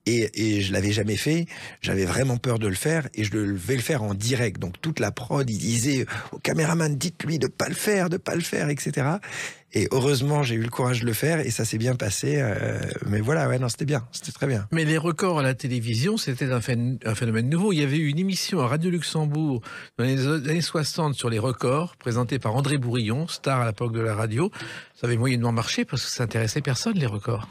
Speaker 3: Et je l'avais jamais fait, j'avais vraiment peur de le faire et je devais le faire en direct. Donc toute la prod, il disait au caméraman, dites-lui de pas le faire, etc. Et heureusement, j'ai eu le courage de le faire et ça s'est bien passé. Mais voilà, ouais, non, c'était bien, c'était très bien.
Speaker 2: Mais les records à la télévision, c'était un phénomène nouveau. Il y avait eu une émission à Radio Luxembourg dans les années 60 sur les records, présentée par André Bourillon, star à l'époque de la radio. Ça avait moyennement marché parce que ça intéressait personne, les records.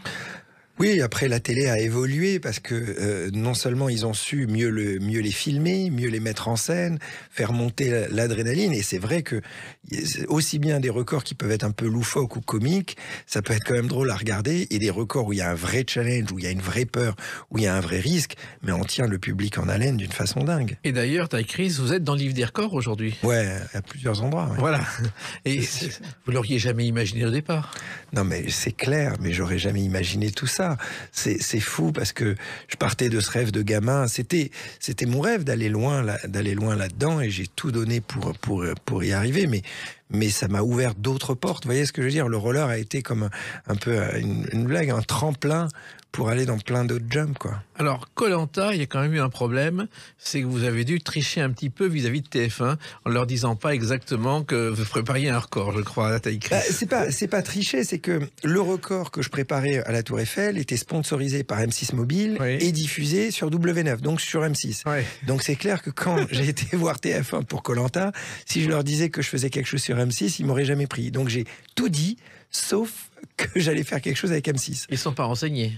Speaker 3: Oui, après la télé a évolué parce que non seulement ils ont su mieux les filmer, mieux les mettre en scène, faire monter l'adrénaline, et c'est vrai que aussi bien des records qui peuvent être un peu loufoques ou comiques, ça peut être quand même drôle à regarder, et des records où il y a un vrai challenge, où il y a une vraie peur, où il y a un vrai risque, mais on tient le public en haleine d'une façon dingue.
Speaker 2: Et d'ailleurs, Ty Chris, vous êtes dans le livre des records aujourd'hui.
Speaker 3: Ouais, à plusieurs endroits. Ouais.
Speaker 2: Voilà. Et vous l'auriez jamais imaginé au départ.
Speaker 3: Non, mais c'est clair, mais j'aurais jamais imaginé tout ça. C'est fou parce que je partais de ce rêve de gamin. C'était mon rêve d'aller loin là-dedans et j'ai tout donné pour y arriver. Mais ça m'a ouvert d'autres portes. Vous voyez ce que je veux dire? Le roller a été comme un peu une blague, un tremplin pour aller dans plein d'autres jumps, quoi.
Speaker 2: Alors, Koh-Lanta, il y a quand même eu un problème, c'est que vous avez dû tricher un petit peu vis-à-vis de TF1 en leur disant pas exactement que vous prépariez un record, je crois, à la Ty Chris.
Speaker 3: C'est pas tricher, c'est que le record que je préparais à la Tour Eiffel était sponsorisé par M6 Mobile et diffusé sur W9, donc sur M6. Ouais. Donc c'est clair que quand j'ai été voir TF1 pour Koh-Lanta, si je leur disais que je faisais quelque chose sur M6, ils m'auraient jamais pris. Donc j'ai tout dit, sauf que j'allais faire quelque chose avec M6.
Speaker 2: Ils sont pas renseignés.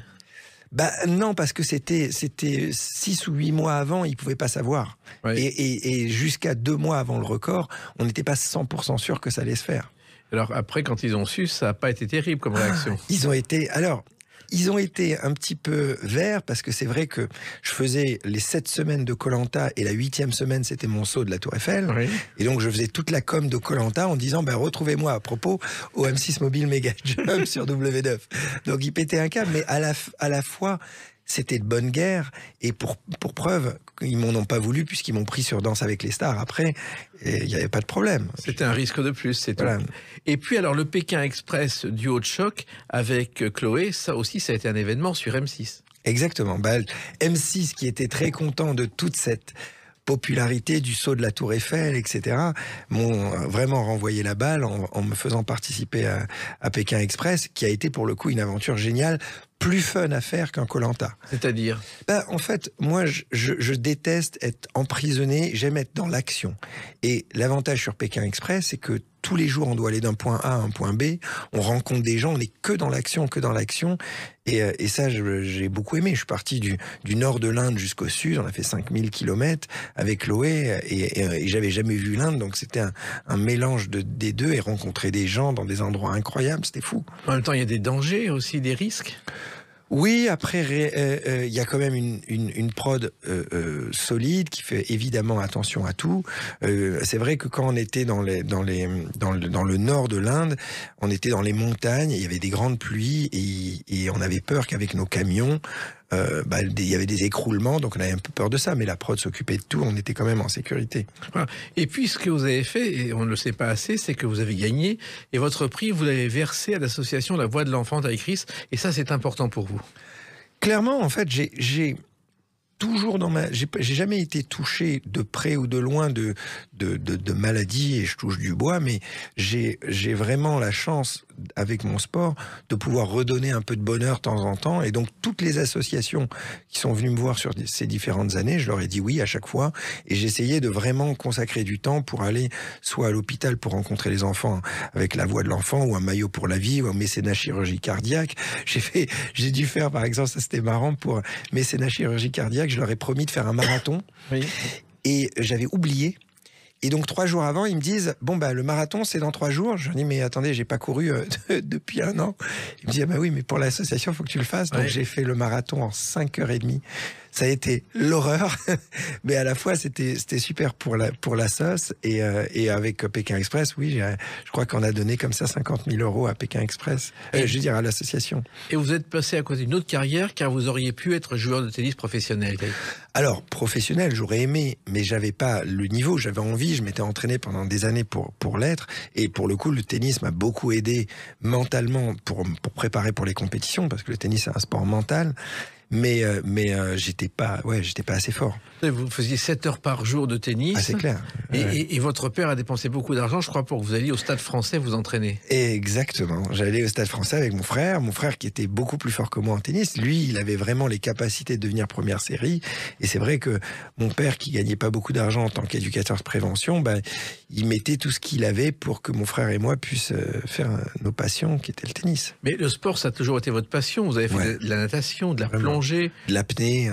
Speaker 3: Non, parce que c'était 6 ou 8 mois avant, ils pouvaient pas savoir. Ouais. Et jusqu'à 2 mois avant le record, on n'était pas 100% sûr que ça allait se faire.
Speaker 2: Alors après, quand ils ont su, ça n'a pas été terrible comme réaction.
Speaker 3: Ils ont été un petit peu verts parce que c'est vrai que je faisais les 7 semaines de Koh-Lanta et la 8e semaine, c'était mon saut de la Tour Eiffel. Oui. Et donc, je faisais toute la com de Koh-Lanta en disant, retrouvez-moi à propos au M6 Mobile Mega Jump sur W9. Donc, ils pétaient un câble, mais à la fois, c'était de bonne guerre. Et pour preuve, ils m'en ont pas voulu puisqu'ils m'ont pris sur Danse avec les stars après. Et il n'y avait pas de problème.
Speaker 2: C'était un risque de plus, c'est
Speaker 3: voilà.
Speaker 2: Tout. Et puis alors le Pékin Express duo de choc avec Chloé, ça aussi ça a été un événement sur M6.
Speaker 3: Exactement. M6 qui était très content de toute cette popularité du saut de la Tour Eiffel, etc., m'ont vraiment renvoyé la balle en me faisant participer à Pékin Express, qui a été pour le coup une aventure géniale, plus fun à faire qu'un Koh-Lanta.
Speaker 2: C'est-à-dire ?
Speaker 3: En fait, moi, je déteste être emprisonné, j'aime être dans l'action. Et l'avantage sur Pékin Express, c'est que tous les jours, on doit aller d'un point A à un point B, on rencontre des gens, on n'est que dans l'action. Et ça, j'ai beaucoup aimé. Je suis parti du nord de l'Inde jusqu'au sud, on a fait 5000 km avec Chloé, et j'avais jamais vu l'Inde, donc c'était un mélange des deux, et rencontrer des gens dans des endroits incroyables, c'était fou.
Speaker 2: En même temps, il y a des dangers aussi, des risques.
Speaker 3: Oui, après, il y a quand même une prod solide qui fait évidemment attention à tout. C'est vrai que quand on était dans le nord de l'Inde, on était dans les montagnes, il y avait des grandes pluies et on avait peur qu'avec nos camions, il y avait des écroulements, donc on avait un peu peur de ça, mais la prod s'occupait de tout, on était quand même en sécurité.
Speaker 2: Voilà. Et puis, ce que vous avez fait, et on ne le sait pas assez, c'est que vous avez gagné, et votre prix, vous l'avez versé à l'association La Voix de l'Enfant Taille Chris, et ça, c'est important pour vous.
Speaker 3: Clairement, en fait, j'ai toujours j'ai jamais été touché de près ou de loin de maladies, et je touche du bois, mais j'ai vraiment la chance, avec mon sport, de pouvoir redonner un peu de bonheur de temps en temps. Et donc, toutes les associations qui sont venues me voir sur ces différentes années, je leur ai dit oui à chaque fois. Et j'essayais de vraiment consacrer du temps pour aller soit à l'hôpital pour rencontrer les enfants avec La Voix de l'Enfant, ou un maillot pour la vie, ou un mécénat chirurgie cardiaque. J'ai dû faire, par exemple, ça c'était marrant, pour mécénat chirurgie cardiaque, je leur ai promis de faire un marathon.
Speaker 2: Oui.
Speaker 3: Et j'avais oublié. Et donc 3 jours avant, ils me disent le marathon c'est dans 3 jours. Je leur dis mais attendez, j'ai pas couru depuis 1 an. Ils me disent oui, mais pour l'association faut que tu le fasses. Donc j'ai fait le marathon en 5h30. Ça a été l'horreur, mais à la fois c'était super pour la sauce, et avec Pékin Express, oui, je crois qu'on a donné comme ça 50 000 € à Pékin Express, je veux dire à l'association.
Speaker 2: Et vous êtes passé à côté d'une autre carrière, car vous auriez pu être joueur de tennis professionnel.
Speaker 3: Alors professionnel, j'aurais aimé, mais j'avais pas le niveau, j'avais envie, je m'étais entraîné pendant des années pour l'être, et pour le coup le tennis m'a beaucoup aidé mentalement pour préparer pour les compétitions, parce que le tennis c'est un sport mental. Mais j'étais pas assez fort.
Speaker 2: Vous faisiez 7 heures par jour de tennis.
Speaker 3: Ah, c'est clair.
Speaker 2: Et votre père a dépensé beaucoup d'argent, je crois, pour que vous alliez au Stade Français vous entraîner.
Speaker 3: Exactement. J'allais au Stade Français avec mon frère qui était beaucoup plus fort que moi en tennis. Lui, il avait vraiment les capacités de devenir première série. Et c'est vrai que mon père, qui gagnait pas beaucoup d'argent en tant qu'éducateur de prévention, il mettait tout ce qu'il avait pour que mon frère et moi puissions faire nos passions, qui était le tennis.
Speaker 2: Mais le sport, ça a toujours été votre passion. Vous avez fait de la natation, de la plongée,
Speaker 3: de l'apnée,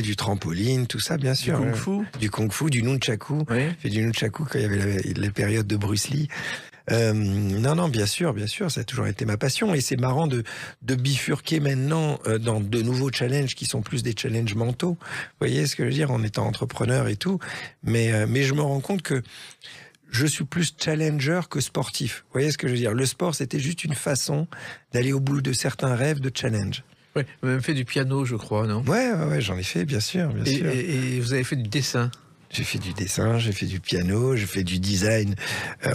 Speaker 3: du trampoline, tout ça, bien sûr. Du kung-fu, du nunchaku. Oui. J'ai fait du nunchaku quand il y avait les périodes de Bruce Lee. Non, bien sûr, ça a toujours été ma passion. Et c'est marrant de bifurquer maintenant dans de nouveaux challenges qui sont plus des challenges mentaux. Vous voyez ce que je veux dire, en étant entrepreneur et tout. Mais je me rends compte que je suis plus challenger que sportif. Vous voyez ce que je veux dire? Le sport, c'était juste une façon d'aller au bout de certains rêves de challenge.
Speaker 2: Oui, vous avez même fait du piano, je crois, non?
Speaker 3: Ouais, j'en ai fait, bien sûr.
Speaker 2: Et vous avez fait du dessin?
Speaker 3: J'ai fait du dessin, j'ai fait du piano, j'ai fait du design,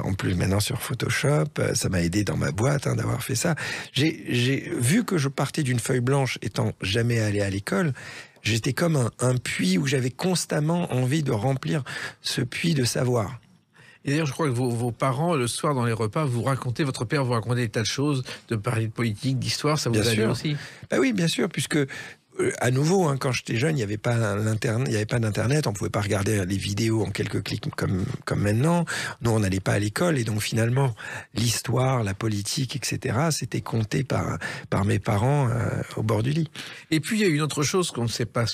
Speaker 3: en plus maintenant sur Photoshop. Ça m'a aidé dans ma boîte d'avoir fait ça. J'ai vu que je partais d'une feuille blanche, étant jamais allé à l'école. J'étais comme un puits où j'avais constamment envie de remplir ce puits de savoir.
Speaker 2: Et d'ailleurs, je crois que vos parents, le soir dans les repas, votre père vous racontait des tas de choses, de parler de politique, d'histoire, ça vous allait aussi?
Speaker 3: Oui, bien sûr, puisque à nouveau, quand j'étais jeune, il n'y avait pas d'internet, on pouvait pas regarder les vidéos en quelques clics comme maintenant. Nous, on n'allait pas à l'école, et donc finalement, l'histoire, la politique, etc., c'était compté par mes parents au bord du lit.
Speaker 2: Et puis, il y a une autre chose qu'on ne sait pas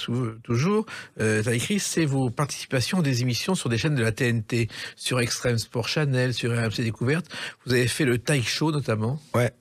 Speaker 2: toujours, t'as écrit, c'est vos participations à des émissions sur des chaînes de la TNT, sur Extreme Sport Channel, sur RMC Découverte. Vous avez fait le Taille Show, notamment.
Speaker 3: Ouais.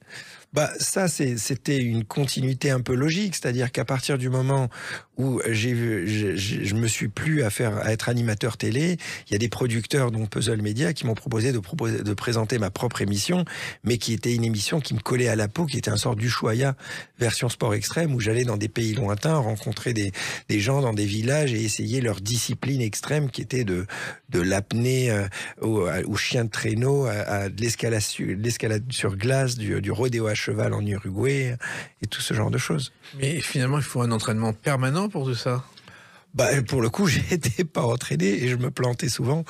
Speaker 3: Ça, c'était une continuité un peu logique, c'est-à-dire qu'à partir du moment où je me suis plu à être animateur télé, il y a des producteurs, dont Puzzle Media, qui m'ont proposé de présenter ma propre émission, mais qui était une émission qui me collait à la peau, qui était un sort d'Ushuaïa version sport extrême, où j'allais dans des pays lointains, rencontrer des gens dans des villages et essayer leur discipline extrême, qui était de l'apnée au chien de traîneau, à de l'escalade sur glace, du rodéo à cheval en Uruguay, et tout ce genre de choses.
Speaker 2: Mais finalement, il faut un entraînement permanent pour tout ça?
Speaker 3: Pour le coup, j'étais pas entraîné et je me plantais souvent.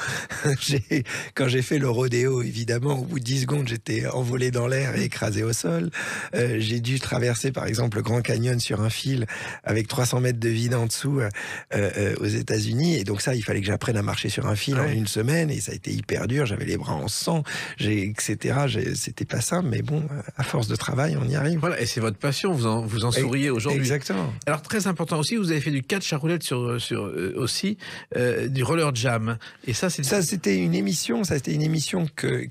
Speaker 3: Quand j'ai fait le rodéo, évidemment, au bout de 10 secondes, j'étais envolé dans l'air et écrasé au sol. J'ai dû traverser, par exemple, le Grand Canyon sur un fil avec 300 mètres de vide en dessous aux États-Unis. Et donc ça, il fallait que j'apprenne à marcher sur un fil en 1 semaine, et ça a été hyper dur. J'avais les bras en sang, etc. C'était pas simple, mais bon, à force de travail, on y arrive.
Speaker 2: Voilà, et c'est votre passion, vous en souriez aujourd'hui.
Speaker 3: Exactement.
Speaker 2: Alors, très important aussi, vous avez fait du catch à roulettes sur aussi du Roller Jam. Et ça,
Speaker 3: c'était une émission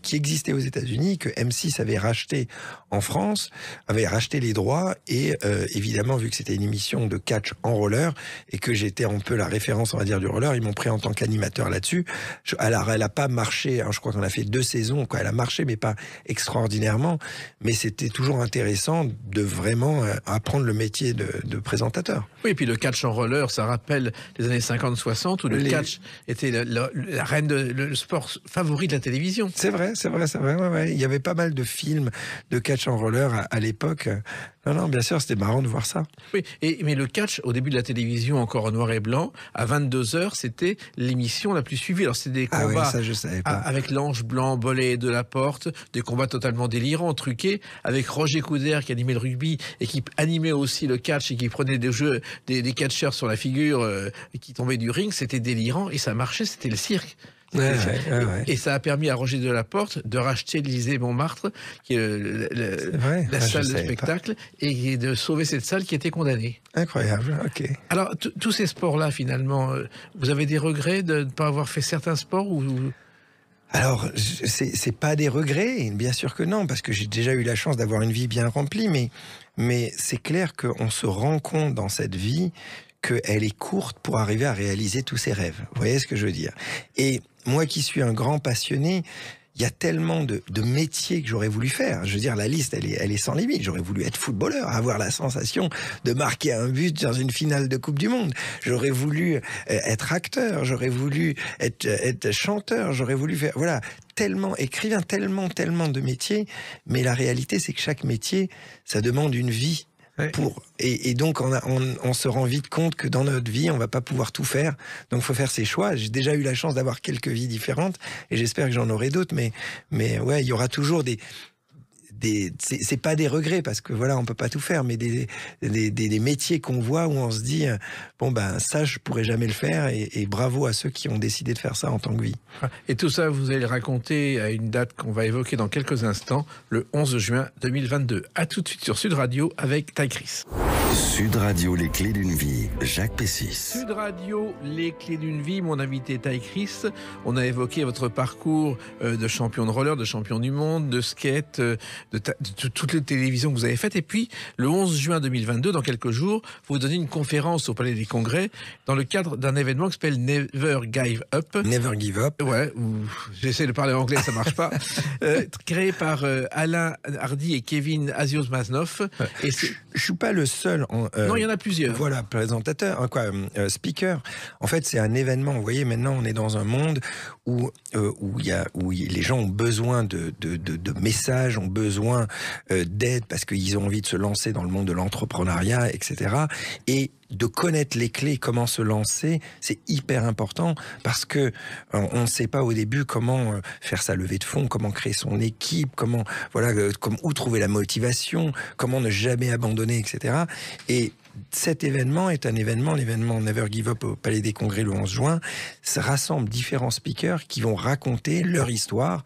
Speaker 3: qui existait aux États-Unis, que M6 avait racheté en France, avait racheté les droits, et évidemment, vu que c'était une émission de catch en roller, et que j'étais un peu la référence, on va dire, du roller, ils m'ont pris en tant qu'animateur là-dessus. Alors, elle a pas marché, hein, je crois qu'on a fait 2 saisons, quoi. Elle a marché, mais pas extraordinairement, mais c'était toujours intéressant de vraiment apprendre le métier de présentateur.
Speaker 2: Oui, et puis le catch en roller, ça rappelle les années 50-60 où le catch était la reine, le sport favori de la télévision.
Speaker 3: C'est vrai. Ouais. Il y avait pas mal de films de catch en roller à l'époque. Non, bien sûr, c'était marrant de voir ça.
Speaker 2: Oui, mais le catch, au début de la télévision, encore en noir et blanc, à 22h, c'était l'émission la plus suivie. Alors, c'était des combats
Speaker 3: ça, je savais pas.
Speaker 2: Avec l'ange blanc, Bollé de la Porte, des combats totalement délirants, truqués, avec Roger Coudert qui animait le rugby et qui animait aussi le catch et qui prenait des jeux, des catcheurs sur la figure qui tombaient du ring. C'était délirant et ça marchait, c'était le cirque.
Speaker 3: Ouais.
Speaker 2: Et ça a permis à Roger Delaporte de racheter l'Élysée-Montmartre, qui est la salle de spectacle, et de sauver cette salle qui était condamnée.
Speaker 3: Incroyable, ok.
Speaker 2: Alors, tous ces sports-là, finalement, vous avez des regrets de ne pas avoir fait certains sports ou...
Speaker 3: Alors, c'est pas des regrets, bien sûr que non, parce que j'ai déjà eu la chance d'avoir une vie bien remplie, mais c'est clair qu'on se rend compte dans cette vie qu'elle est courte pour arriver à réaliser tous ses rêves. Vous voyez ce que je veux dire? Et moi qui suis un grand passionné, il y a tellement de métiers que j'aurais voulu faire. Je veux dire, la liste, elle est sans limite. J'aurais voulu être footballeur, avoir la sensation de marquer un but dans une finale de Coupe du Monde. J'aurais voulu être acteur, j'aurais voulu être chanteur, j'aurais voulu faire... Voilà, tellement écrivain, tellement de métiers. Mais la réalité, c'est que chaque métier, ça demande une vie. Et donc on se rend vite compte que dans notre vie on va pas pouvoir tout faire, donc faut faire ses choix. J'ai déjà eu la chance d'avoir quelques vies différentes et j'espère que j'en aurai d'autres, mais ouais, il y aura toujours c'est pas des regrets parce que voilà, on peut pas tout faire, mais des métiers qu'on voit où on se dit bon ben ça je pourrais jamais le faire, et bravo à ceux qui ont décidé de faire ça en tant que vie.
Speaker 2: Et tout ça vous allez le raconter à une date qu'on va évoquer dans quelques instants, le 11 juin 2022. À tout de suite sur Sud Radio avec Ty Chris.
Speaker 1: Sud Radio, les clés d'une vie, Jacques Pessis.
Speaker 2: Sud Radio, les clés d'une vie, mon invité Ty Chris. On a évoqué votre parcours de champion de roller, de champion du monde, de skate, de toutes les télévisions que vous avez faites. Et puis, le 11 juin 2022, dans quelques jours, vous donnez une conférence au Palais des Congrès dans le cadre d'un événement qui s'appelle Never Give Up.
Speaker 3: Never Give Up.
Speaker 2: Ouais, j'essaie de parler anglais, ça marche pas. Créé par Alain Hardy et Kevin Azios-Masnoff. Et
Speaker 3: je suis pas le seul.
Speaker 2: Non, il y en a plusieurs.
Speaker 3: Voilà, présentateur, speaker. En fait, c'est un événement. Vous voyez, maintenant, on est dans un monde où les gens ont besoin de messages, ont besoin d'aide parce qu'ils ont envie de se lancer dans le monde de l'entrepreneuriat, etc. Et de connaître les clés, comment se lancer, c'est hyper important parce que on ne sait pas au début comment faire sa levée de fonds, comment créer son équipe, comment où trouver la motivation, comment ne jamais abandonner, etc. Et cet événement est l'événement Never Give Up au Palais des Congrès le 11 juin. Ça rassemble différents speakers qui vont raconter leur histoire,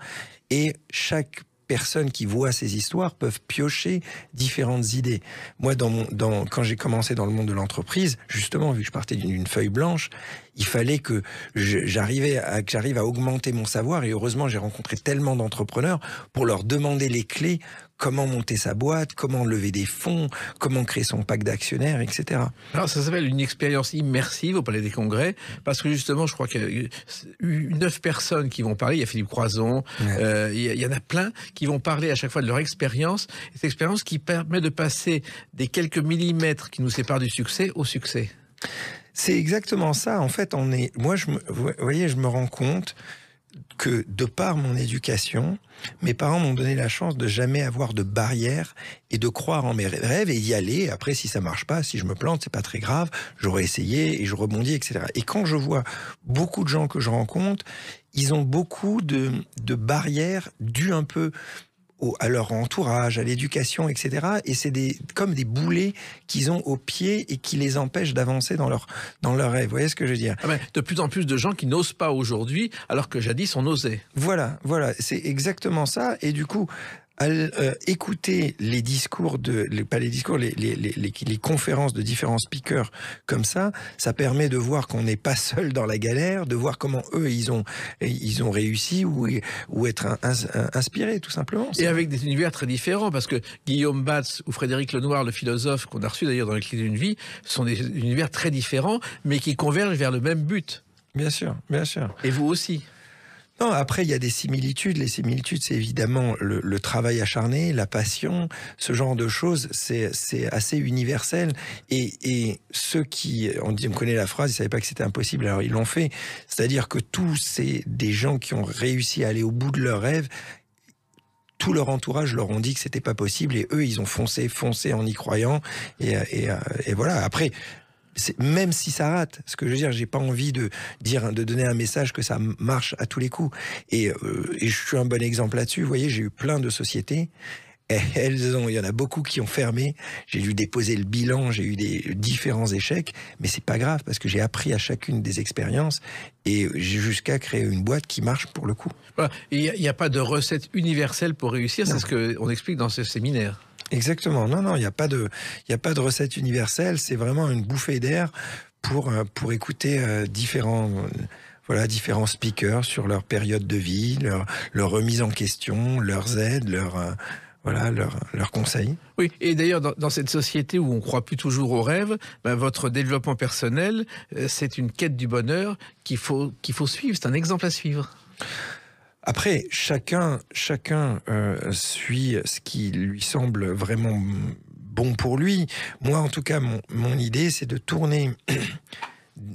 Speaker 3: et chaque personnes qui voient ces histoires peuvent piocher différentes idées. Moi, quand j'ai commencé dans le monde de l'entreprise, justement, vu que je partais d'une feuille blanche, il fallait que j'arrive à augmenter mon savoir, et heureusement, j'ai rencontré tellement d'entrepreneurs pour leur demander les clés, comment monter sa boîte, comment lever des fonds, comment créer son pack d'actionnaires, etc.
Speaker 2: Alors, ça s'appelle une expérience immersive au Palais des Congrès, parce que justement, je crois qu'il y a eu 9 personnes qui vont parler. Il y a Philippe Croison, il y en a plein qui vont parler à chaque fois de leur expérience. Cette expérience qui permet de passer des quelques millimètres qui nous séparent du succès au succès.
Speaker 3: C'est exactement ça. En fait, vous voyez, je me rends compte que de par mon éducation, mes parents m'ont donné la chance de jamais avoir de barrière et de croire en mes rêves et d'y aller. Après, si ça marche pas, si je me plante, c'est pas très grave. J'aurais essayé et je rebondis, etc. Et quand je vois beaucoup de gens que je rencontre, ils ont beaucoup de barrières dues un peu à leur entourage, à l'éducation, etc. Et c'est comme des boulets qu'ils ont aux pieds et qui les empêchent d'avancer dans leur rêve. Vous voyez ce que je veux dire?
Speaker 2: De plus en plus de gens qui n'osent pas aujourd'hui, alors que jadis on osait.
Speaker 3: Voilà, c'est exactement ça. Et du coup, écouter les discours les conférences de différents speakers comme ça permet de voir qu'on n'est pas seul dans la galère, de voir comment eux ils ont réussi ou être inspirés tout simplement.
Speaker 2: Et avec des univers très différents, parce que Guillaume Batz ou Frédéric Lenoir, le philosophe qu'on a reçu d'ailleurs dans les Clés d'une vie, sont des univers très différents, mais qui convergent vers le même but.
Speaker 3: Bien sûr, bien sûr.
Speaker 2: Et vous aussi.
Speaker 3: Non, après, il y a des similitudes. Les similitudes, c'est évidemment le travail acharné, la passion, ce genre de choses, c'est assez universel. Et ceux qui, on connaît la phrase, ils savaient pas que c'était impossible, alors ils l'ont fait. C'est-à-dire que tous, c'est des gens qui ont réussi à aller au bout de leurs rêves. Tout leur entourage leur ont dit que c'était pas possible, et eux, ils ont foncé en y croyant. Et voilà. Après, même si ça rate, ce que je veux dire, j'ai pas envie de donner un message que ça marche à tous les coups. Et je suis un bon exemple là-dessus. Vous voyez, j'ai eu plein de sociétés. Et il y en a beaucoup qui ont fermé. J'ai dû déposer le bilan, j'ai eu des différents échecs, mais c'est pas grave parce que j'ai appris à chacune des expériences et j'ai jusqu'à créer une boîte qui marche pour le coup.
Speaker 2: Voilà. Il n'y a pas de recette universelle pour réussir, c'est ce qu'on explique dans ce séminaire.
Speaker 3: Exactement. Non, il n'y a pas de recette universelle. C'est vraiment une bouffée d'air pour écouter différents speakers sur leur période de vie, leur remise en question, leurs aides, leurs conseils.
Speaker 2: Oui, et d'ailleurs, dans cette société où on ne croit plus toujours aux rêves, votre développement personnel, c'est une quête du bonheur qu'il faut suivre. C'est un exemple à suivre.
Speaker 3: Après, chacun suit ce qui lui semble vraiment bon pour lui. Moi, en tout cas, mon idée, c'est de tourner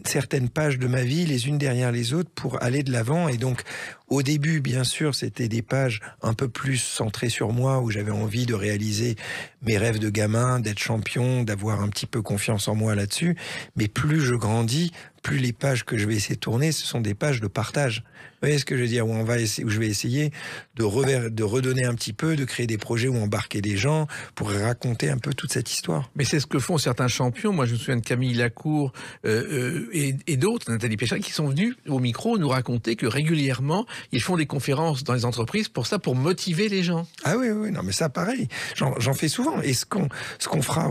Speaker 3: certaines pages de ma vie les unes derrière les autres pour aller de l'avant. Et donc, au début, bien sûr, c'était des pages un peu plus centrées sur moi, où j'avais envie de réaliser mes rêves de gamin, d'être champion, d'avoir un petit peu confiance en moi là-dessus. Mais plus je grandis, plus les pages que je vais essayer de tourner, ce sont des pages de partage. Vous voyez ce que je veux dire, où je vais essayer de redonner un petit peu, de créer des projets où embarquer des gens pour raconter un peu toute cette histoire.
Speaker 2: Mais c'est ce que font certains champions. Moi, je me souviens de Camille Lacour et d'autres, Nathalie Péchat, qui sont venus au micro nous raconter que régulièrement, ils font des conférences dans les entreprises pour motiver les gens.
Speaker 3: Ah oui, non, mais ça, pareil. J'en fais souvent. Et ce qu'on fera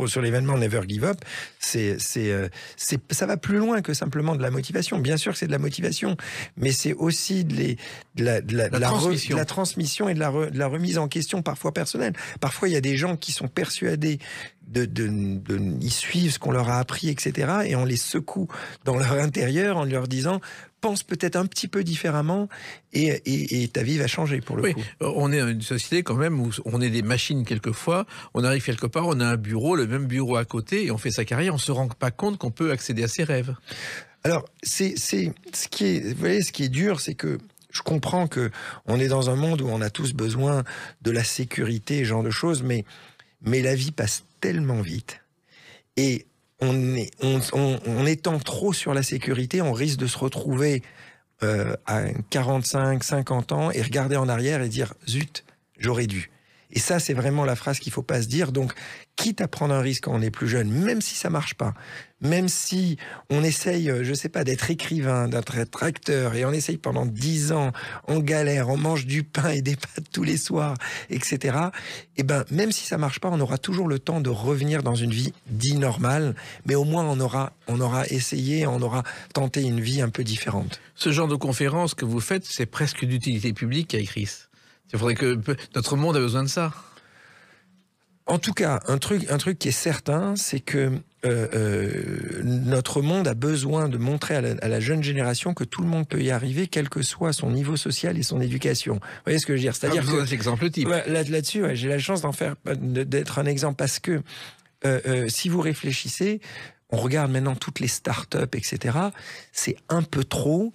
Speaker 3: sur l'événement Never Give Up, ça va plus loin que simplement de la motivation. Bien sûr que c'est de la motivation, mais c'est aussi de la transmission et de la remise en question parfois personnelle. Parfois, il y a des gens qui sont persuadés ils suivent ce qu'on leur a appris, etc. Et on les secoue dans leur intérieur en leur disant pense peut-être un petit peu différemment et ta vie va changer pour le coup.
Speaker 2: On est une société quand même où on est des machines quelquefois, on arrive quelque part, on a un bureau, le même bureau à côté et on fait sa carrière, on se rend pas compte qu'on peut accéder à ses rêves.
Speaker 3: Alors, c'est ce qui est dur, c'est que je comprends que on est dans un monde où on a tous besoin de la sécurité, ce genre de choses, mais la vie passe tellement vite et en étant trop sur la sécurité, on risque de se retrouver à 45, 50 ans et regarder en arrière et dire zut, j'aurais dû. Et ça, c'est vraiment la phrase qu'il faut pas se dire. Donc, quitte à prendre un risque quand on est plus jeune, même si ça marche pas, même si on essaye, je sais pas, d'être écrivain, d'être acteur, et on essaye pendant 10 ans, on galère, on mange du pain et des pâtes tous les soirs, etc. Et même si ça marche pas, on aura toujours le temps de revenir dans une vie dite normale, mais au moins on aura essayé, on aura tenté une vie un peu différente.
Speaker 2: Ce genre de conférence que vous faites, c'est presque d'utilité publique, Chris. Il faudrait que notre monde a besoin de ça.
Speaker 3: En tout cas, un truc qui est certain, c'est que notre monde a besoin de montrer à la jeune génération que tout le monde peut y arriver, quel que soit son niveau social et son éducation. Vous voyez ce que je veux dire ? C'est-à-dire que
Speaker 2: c'est exemple type.
Speaker 3: Là-dessus, j'ai la chance d'être un exemple parce que si vous réfléchissez, on regarde maintenant toutes les startups, etc. C'est un peu trop.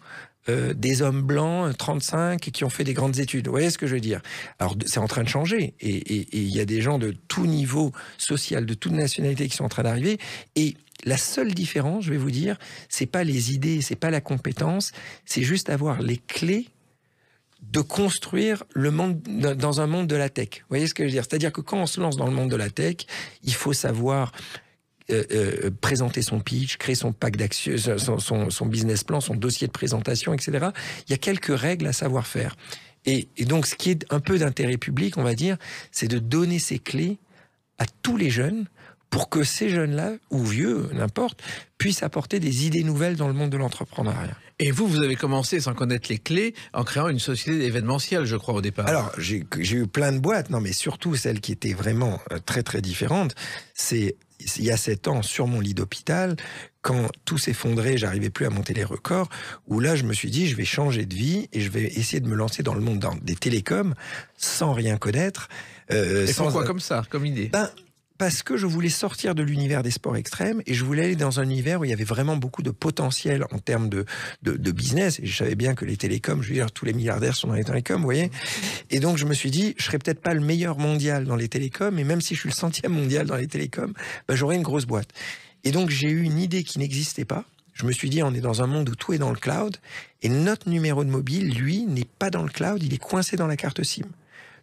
Speaker 3: Des hommes blancs, 35, qui ont fait des grandes études. Vous voyez ce que je veux dire ? Alors, c'est en train de changer. Et il y a des gens de tout niveau social, de toute nationalité qui sont en train d'arriver. Et la seule différence, je vais vous dire, c'est pas les idées, c'est pas la compétence, c'est juste avoir les clés de construire le monde dans un monde de la tech. Vous voyez ce que je veux dire ? C'est-à-dire que quand on se lance dans le monde de la tech, il faut savoir présenter son pitch, créer son pack d'action, son business plan, son dossier de présentation, etc. Il y a quelques règles à savoir faire. Et donc, ce qui est un peu d'intérêt public, on va dire, c'est de donner ces clés à tous les jeunes pour que ces jeunes-là, ou vieux, n'importe, puissent apporter des idées nouvelles dans le monde de l'entrepreneuriat.
Speaker 2: Et vous avez commencé sans connaître les clés en créant une société événementielle, je crois, au départ.
Speaker 3: Alors, j'ai eu plein de boîtes, non, mais surtout celle qui était vraiment très, très différente. C'est, il y a 7 ans, sur mon lit d'hôpital, quand tout s'effondrait, j'arrivais plus à monter les records, où là, je me suis dit, je vais changer de vie et je vais essayer de me lancer dans le monde des télécoms sans rien connaître.
Speaker 2: Et pourquoi comme ça, comme idée?
Speaker 3: Parce que je voulais sortir de l'univers des sports extrêmes et je voulais aller dans un univers où il y avait vraiment beaucoup de potentiel en termes de business. Et je savais bien que les télécoms, je veux dire, tous les milliardaires sont dans les télécoms, vous voyez. Et donc, je me suis dit, je serais peut-être pas le meilleur mondial dans les télécoms, mais même si je suis le 100e mondial dans les télécoms, j'aurais une grosse boîte. Et donc, j'ai eu une idée qui n'existait pas. Je me suis dit, on est dans un monde où tout est dans le cloud et notre numéro de mobile, lui, n'est pas dans le cloud, il est coincé dans la carte SIM.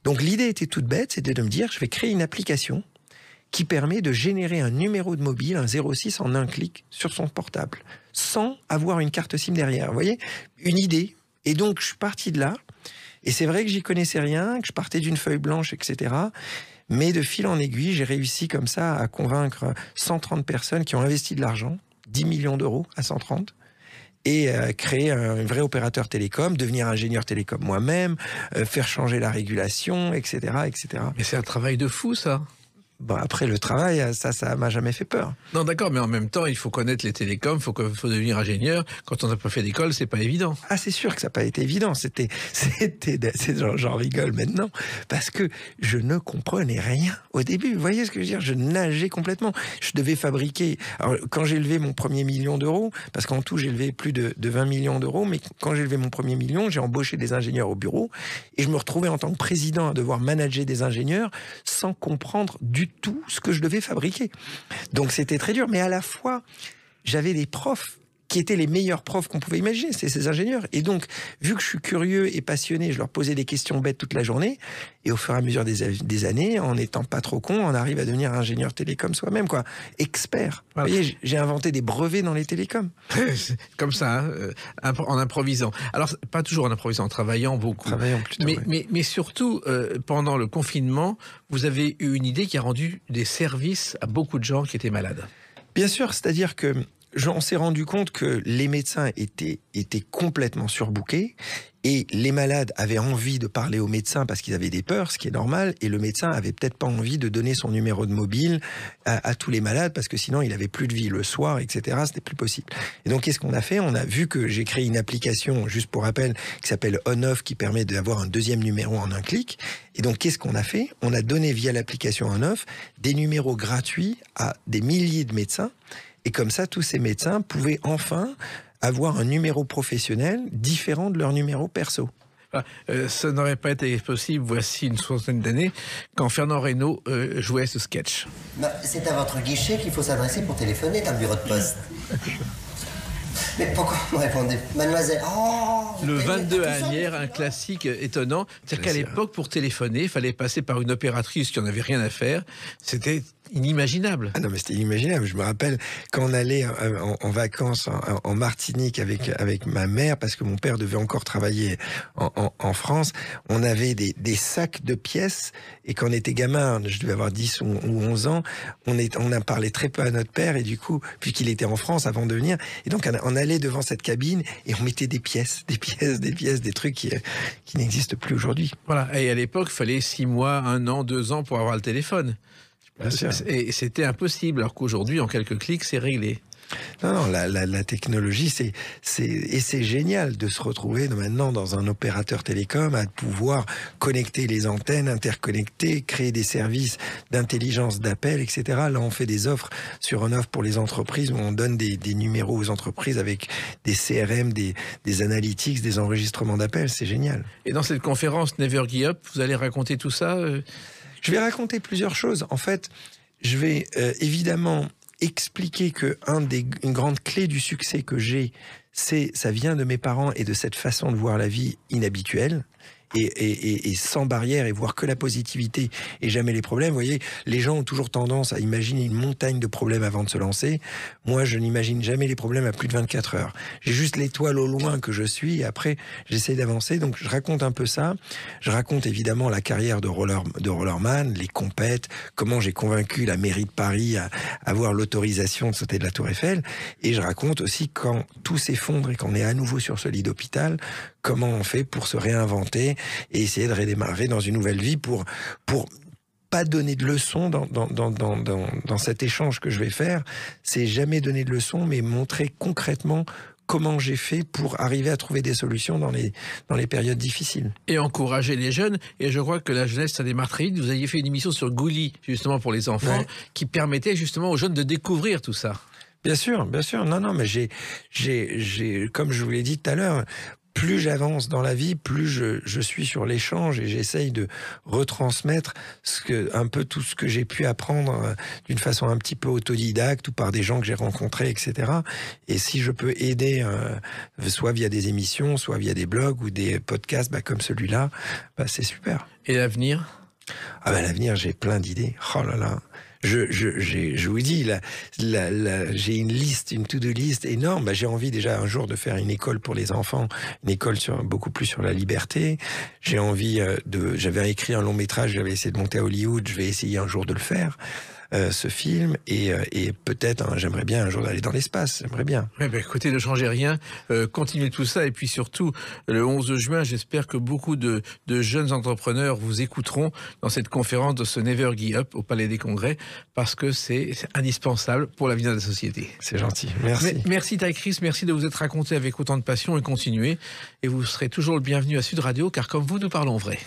Speaker 3: Donc, l'idée était toute bête, c'était de me dire, je vais créer une application qui permet de générer un numéro de mobile, un 06, en un clic sur son portable, sans avoir une carte SIM derrière. Vous voyez, une idée. Et donc, je suis parti de là. Et c'est vrai que j'y connaissais rien, que je partais d'une feuille blanche, etc. Mais de fil en aiguille, j'ai réussi comme ça à convaincre 130 personnes qui ont investi de l'argent, 10 millions d'euros à 130, et créer un vrai opérateur télécom, devenir ingénieur télécom moi-même, faire changer la régulation, etc., etc.
Speaker 2: Mais c'est un travail de fou, ça.
Speaker 3: Bon, après, le travail, ça m'a jamais fait peur.
Speaker 2: Non, d'accord, mais en même temps, il faut connaître les télécoms, faut devenir ingénieur. Quand on n'a pas fait d'école, c'est pas évident.
Speaker 3: Ah, c'est sûr que ça n'a pas été évident. J'en rigole maintenant, parce que je ne comprenais rien au début. Vous voyez ce que je veux dire? Je nageais complètement. Je devais fabriquer. Alors, quand j'ai levé mon premier million d'euros, parce qu'en tout, j'ai levé plus de 20 millions d'euros, mais quand j'ai levé mon premier million, j'ai embauché des ingénieurs au bureau, et je me retrouvais en tant que président à devoir manager des ingénieurs sans comprendre du tout ce que je devais fabriquer. Donc c'était très dur, mais à la fois j'avais des profs qui étaient les meilleurs profs qu'on pouvait imaginer, c'est ces ingénieurs. Et donc, vu que je suis curieux et passionné, je leur posais des questions bêtes toute la journée, et au fur et à mesure des années, en n'étant pas trop con, on arrive à devenir ingénieur télécom soi-même, quoi. Expert. Voilà. Vous voyez, j'ai inventé des brevets dans les télécoms.
Speaker 2: Comme ça, en improvisant. Alors, pas toujours en improvisant, en travaillant beaucoup.
Speaker 3: Travaillant plutôt,
Speaker 2: mais surtout, pendant le confinement, vous avez eu une idée qui a rendu des services à beaucoup de gens qui étaient malades.
Speaker 3: Bien sûr, c'est-à-dire que on s'est rendu compte que les médecins étaient complètement surbookés et les malades avaient envie de parler aux médecins parce qu'ils avaient des peurs, ce qui est normal, et le médecin avait peut-être pas envie de donner son numéro de mobile à tous les malades parce que sinon il avait plus de vie le soir, etc. C'était plus possible. Et donc qu'est-ce qu'on a fait? On a vu que j'ai créé une application, juste pour rappel, qui s'appelle On-Off, qui permet d'avoir un deuxième numéro en un clic. Et donc qu'est-ce qu'on a fait? On a donné via l'application On-Off des numéros gratuits à des milliers de médecins. Et comme ça, tous ces médecins pouvaient enfin avoir un numéro professionnel différent de leur numéro perso.
Speaker 2: Ça n'aurait pas été possible, voici une soixantaine d'années, quand Fernand Reynaud jouait ce sketch.
Speaker 6: C'est à votre guichet qu'il faut s'adresser pour téléphoner dans le bureau de poste. Mais pourquoi vous me répondez, mademoiselle?
Speaker 2: Le 22 à Asnières, un classique étonnant. C'est-à-dire qu'à l'époque, pour téléphoner, il fallait passer par une opératrice qui n'en avait rien à faire. C'était inimaginable.
Speaker 3: Ah non, mais c'était inimaginable. Je me rappelle quand on allait en vacances en Martinique avec ma mère, parce que mon père devait encore travailler en France, on avait des sacs de pièces, et quand on était gamin, je devais avoir 10 ou 11 ans, on a parlé très peu à notre père, et du coup, puisqu'il était en France avant de venir, et donc on allait devant cette cabine, et on mettait des pièces, des trucs qui n'existent plus aujourd'hui.
Speaker 2: Voilà, et à l'époque, il fallait 6 mois, 1 an, 2 ans pour avoir le téléphone. Et c'était impossible, alors qu'aujourd'hui, en quelques clics, c'est réglé.
Speaker 3: Non, la technologie, c'est génial de se retrouver maintenant dans un opérateur télécom, à pouvoir connecter les antennes, interconnecter, créer des services d'intelligence d'appel, etc. Là, on fait des offres sur On-Off pour les entreprises, où on donne des numéros aux entreprises avec des CRM, des analytics, des enregistrements d'appels. C'est génial.
Speaker 2: Et dans cette conférence Never Give Up, vous allez raconter tout ça
Speaker 3: Je vais raconter plusieurs choses. En fait, je vais évidemment expliquer que une grande clé du succès que j'ai, ça vient de mes parents et de cette façon de voir la vie inhabituelle. et sans barrière et voir que la positivité et jamais les problèmes. Vous voyez, les gens ont toujours tendance à imaginer une montagne de problèmes avant de se lancer. Moi, je n'imagine jamais les problèmes à plus de 24 heures. J'ai juste l'étoile au loin que je suis et après, j'essaie d'avancer. Donc, je raconte un peu ça. Je raconte évidemment la carrière de rollerman, les compètes, comment j'ai convaincu la mairie de Paris à avoir l'autorisation de sauter de la Tour Eiffel. Et je raconte aussi quand tout s'effondre et qu'on est à nouveau sur ce lit d'hôpital, comment on fait pour se réinventer et essayer de redémarrer dans une nouvelle vie pour pas donner de leçons dans cet échange que je vais faire. C'est jamais donner de leçons, mais montrer concrètement comment j'ai fait pour arriver à trouver des solutions dans les périodes difficiles.
Speaker 2: Et encourager les jeunes. Et je crois que la jeunesse, ça démarre très vite. Vous aviez fait une émission sur Gulli, justement pour les enfants, qui permettait justement aux jeunes de découvrir tout ça.
Speaker 3: Bien sûr. Non, mais j'ai, comme je vous l'ai dit tout à l'heure, plus j'avance dans la vie, plus je suis sur l'échange et j'essaye de retransmettre un peu tout ce que j'ai pu apprendre d'une façon un petit peu autodidacte ou par des gens que j'ai rencontrés, etc. Et si je peux aider, soit via des émissions, soit via des blogs ou des podcasts comme celui-là, c'est super.
Speaker 2: Et l'avenir ?
Speaker 3: L'avenir, j'ai plein d'idées. Oh là là. Je vous dis, j'ai une liste, une to-do list énorme. J'ai envie déjà un jour de faire une école pour les enfants, une école beaucoup plus sur la liberté. J'ai envie j'avais écrit un long métrage, j'avais essayé de monter à Hollywood, je vais essayer un jour de le faire. Ce film et peut-être j'aimerais bien un jour aller dans l'espace, j'aimerais bien.
Speaker 2: Écoutez, ne changez rien, continuez tout ça et puis surtout le 11 juin, j'espère que beaucoup de jeunes entrepreneurs vous écouteront dans cette conférence de ce Never Give Up au Palais des Congrès parce que c'est indispensable pour l'avenir de la société.
Speaker 3: C'est gentil, merci.
Speaker 2: Merci Ty Chris, merci de vous être raconté avec autant de passion et continuez et vous serez toujours le bienvenu à Sud Radio car comme vous, nous parlons vrai.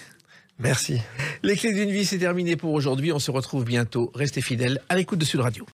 Speaker 3: Merci.
Speaker 2: Les clés d'une vie, c'est terminé pour aujourd'hui. On se retrouve bientôt. Restez fidèles à l'écoute de Sud Radio.